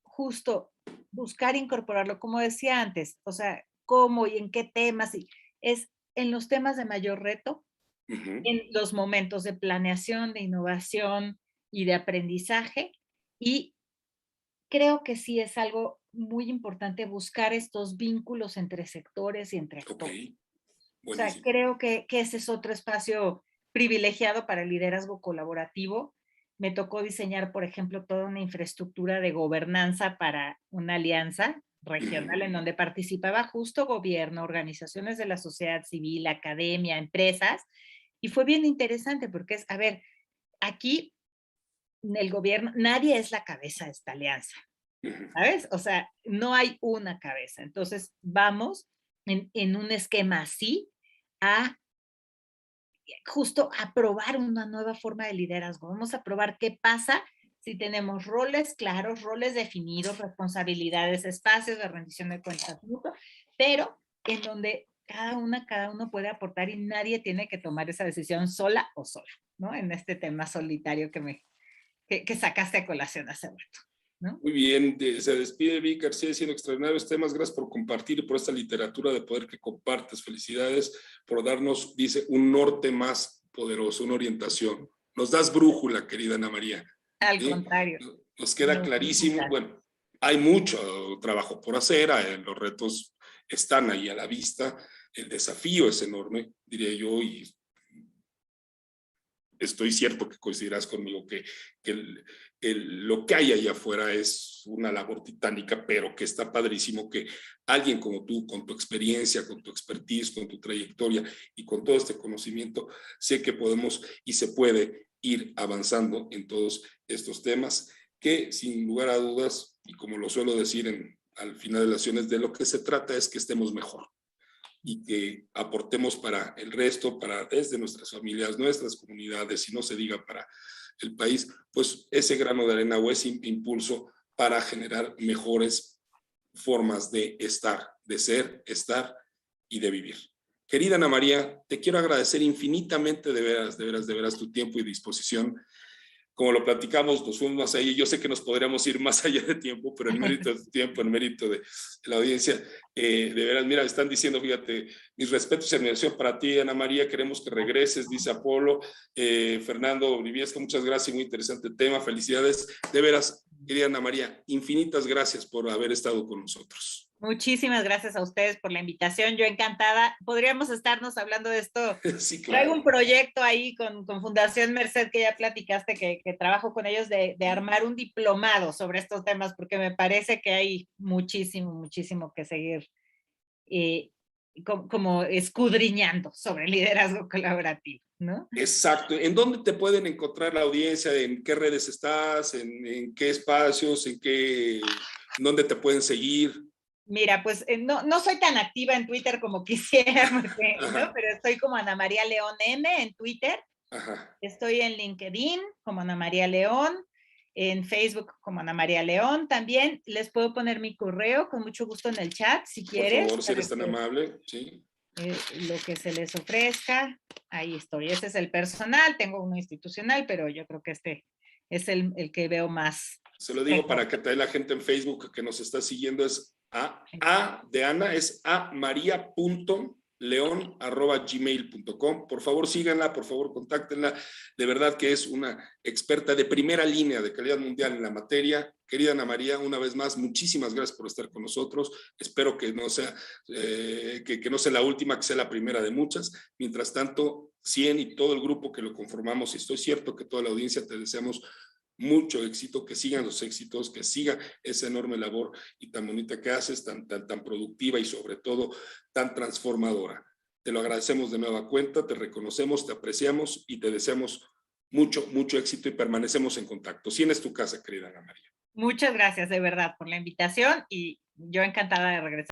S1: justo buscar incorporarlo, como decía antes, o sea, cómo y en qué temas, y es en los temas de mayor reto, en los momentos de planeación, de innovación y de aprendizaje, y creo que sí es algo muy importante buscar estos vínculos entre sectores y entre actores. O sea, creo que ese es otro espacio privilegiado para el liderazgo colaborativo. Me tocó diseñar, por ejemplo, toda una infraestructura de gobernanza para una alianza regional en donde participaba justo gobierno, organizaciones de la sociedad civil, academia, empresas, y fue bien interesante porque es, a ver, aquí el gobierno, nadie es la cabeza de esta alianza, ¿sabes? O sea, no hay una cabeza. Entonces, vamos en un esquema así a justo a probar una nueva forma de liderazgo. Vamos a probar qué pasa si tenemos roles claros, roles definidos, responsabilidades, espacios de rendición de cuentas, pero en donde cada uno puede aportar y nadie tiene que tomar esa decisión sola o sola, ¿no? En este tema solitario que sacaste a colación hace rato, ¿no?
S2: Muy bien, se despide Vic García diciendo extraordinarios temas, gracias por compartir y por esta literatura de poder que compartes, felicidades por darnos, dice, un norte más poderoso, una orientación. Nos das brújula, querida Ana María.
S1: Al contrario.
S2: Nos queda clarísimo. Bueno, hay mucho trabajo por hacer, los retos están ahí a la vista, el desafío es enorme, diría yo, y estoy cierto que coincidirás conmigo que lo que hay allá afuera es una labor titánica, pero que está padrísimo que alguien como tú, con tu experiencia, con tu expertise, con tu trayectoria y con todo este conocimiento, sé que podemos y se puede ir avanzando en todos estos temas que, sin lugar a dudas, y como lo suelo decir al final de las sesiones, de lo que se trata es que estemos mejor y que aportemos para el resto, para desde nuestras familias, nuestras comunidades, y no se diga para el país, pues ese grano de arena o ese impulso para generar mejores formas de estar, de ser, estar y de vivir. Querida Ana María, te quiero agradecer infinitamente de veras tu tiempo y disposición. Como lo platicamos, nos fuimos más allá. Yo sé que nos podríamos ir más allá de tiempo, pero el mérito de tiempo, el mérito de la audiencia, de veras, mira, están diciendo, fíjate, mis respetos y admiración para ti, Ana María, queremos que regreses, dice Apolo. Fernando Briviesca, muchas gracias, muy interesante tema, felicidades. De veras, querida Ana María, infinitas gracias por haber estado con nosotros.
S1: Muchísimas gracias a ustedes por la invitación. Yo encantada. Podríamos estarnos hablando de esto.
S2: Sí, claro.
S1: Traigo un proyecto ahí con Fundación Merced, que ya platicaste, que trabajo con ellos, de armar un diplomado sobre estos temas, porque me parece que hay muchísimo que seguir como escudriñando sobre el liderazgo colaborativo, ¿no?
S2: Exacto. ¿En dónde te pueden encontrar la audiencia? ¿En qué redes estás? ¿En qué espacios? ¿En dónde te pueden seguir?
S1: Mira, pues no soy tan activa en Twitter como quisiera, porque, ¿no? Pero estoy como Ana María León N en Twitter. Ajá. Estoy en LinkedIn como Ana María León, en Facebook como Ana María León también. Les puedo poner mi correo con mucho gusto en el chat, si quieres.
S2: Por favor, si eres tan amable, sí.
S1: Lo que se les ofrezca, ahí estoy. Ese es el personal, tengo uno institucional, pero yo creo que este es el que veo más.
S2: Se lo digo para que te dé la gente en Facebook que nos está siguiendo, es A de Ana, es amaria.leon@gmail.com. Por favor, síganla, por favor, contáctenla. De verdad que es una experta de primera línea de calidad mundial en la materia. Querida Ana María, una vez más, muchísimas gracias por estar con nosotros. Espero que no sea, que no sea la última, que sea la primera de muchas. Mientras tanto, 100 y todo el grupo que lo conformamos, y estoy cierto que toda la audiencia te deseamos mucho éxito, que sigan los éxitos, que siga esa enorme labor y tan bonita que haces, tan productiva y sobre todo tan transformadora. Te lo agradecemos de nueva cuenta, te reconocemos, te apreciamos y te deseamos mucho éxito y permanecemos en contacto. 100 es tu casa, querida Ana María.
S1: Muchas gracias de verdad por la invitación y yo encantada de regresar.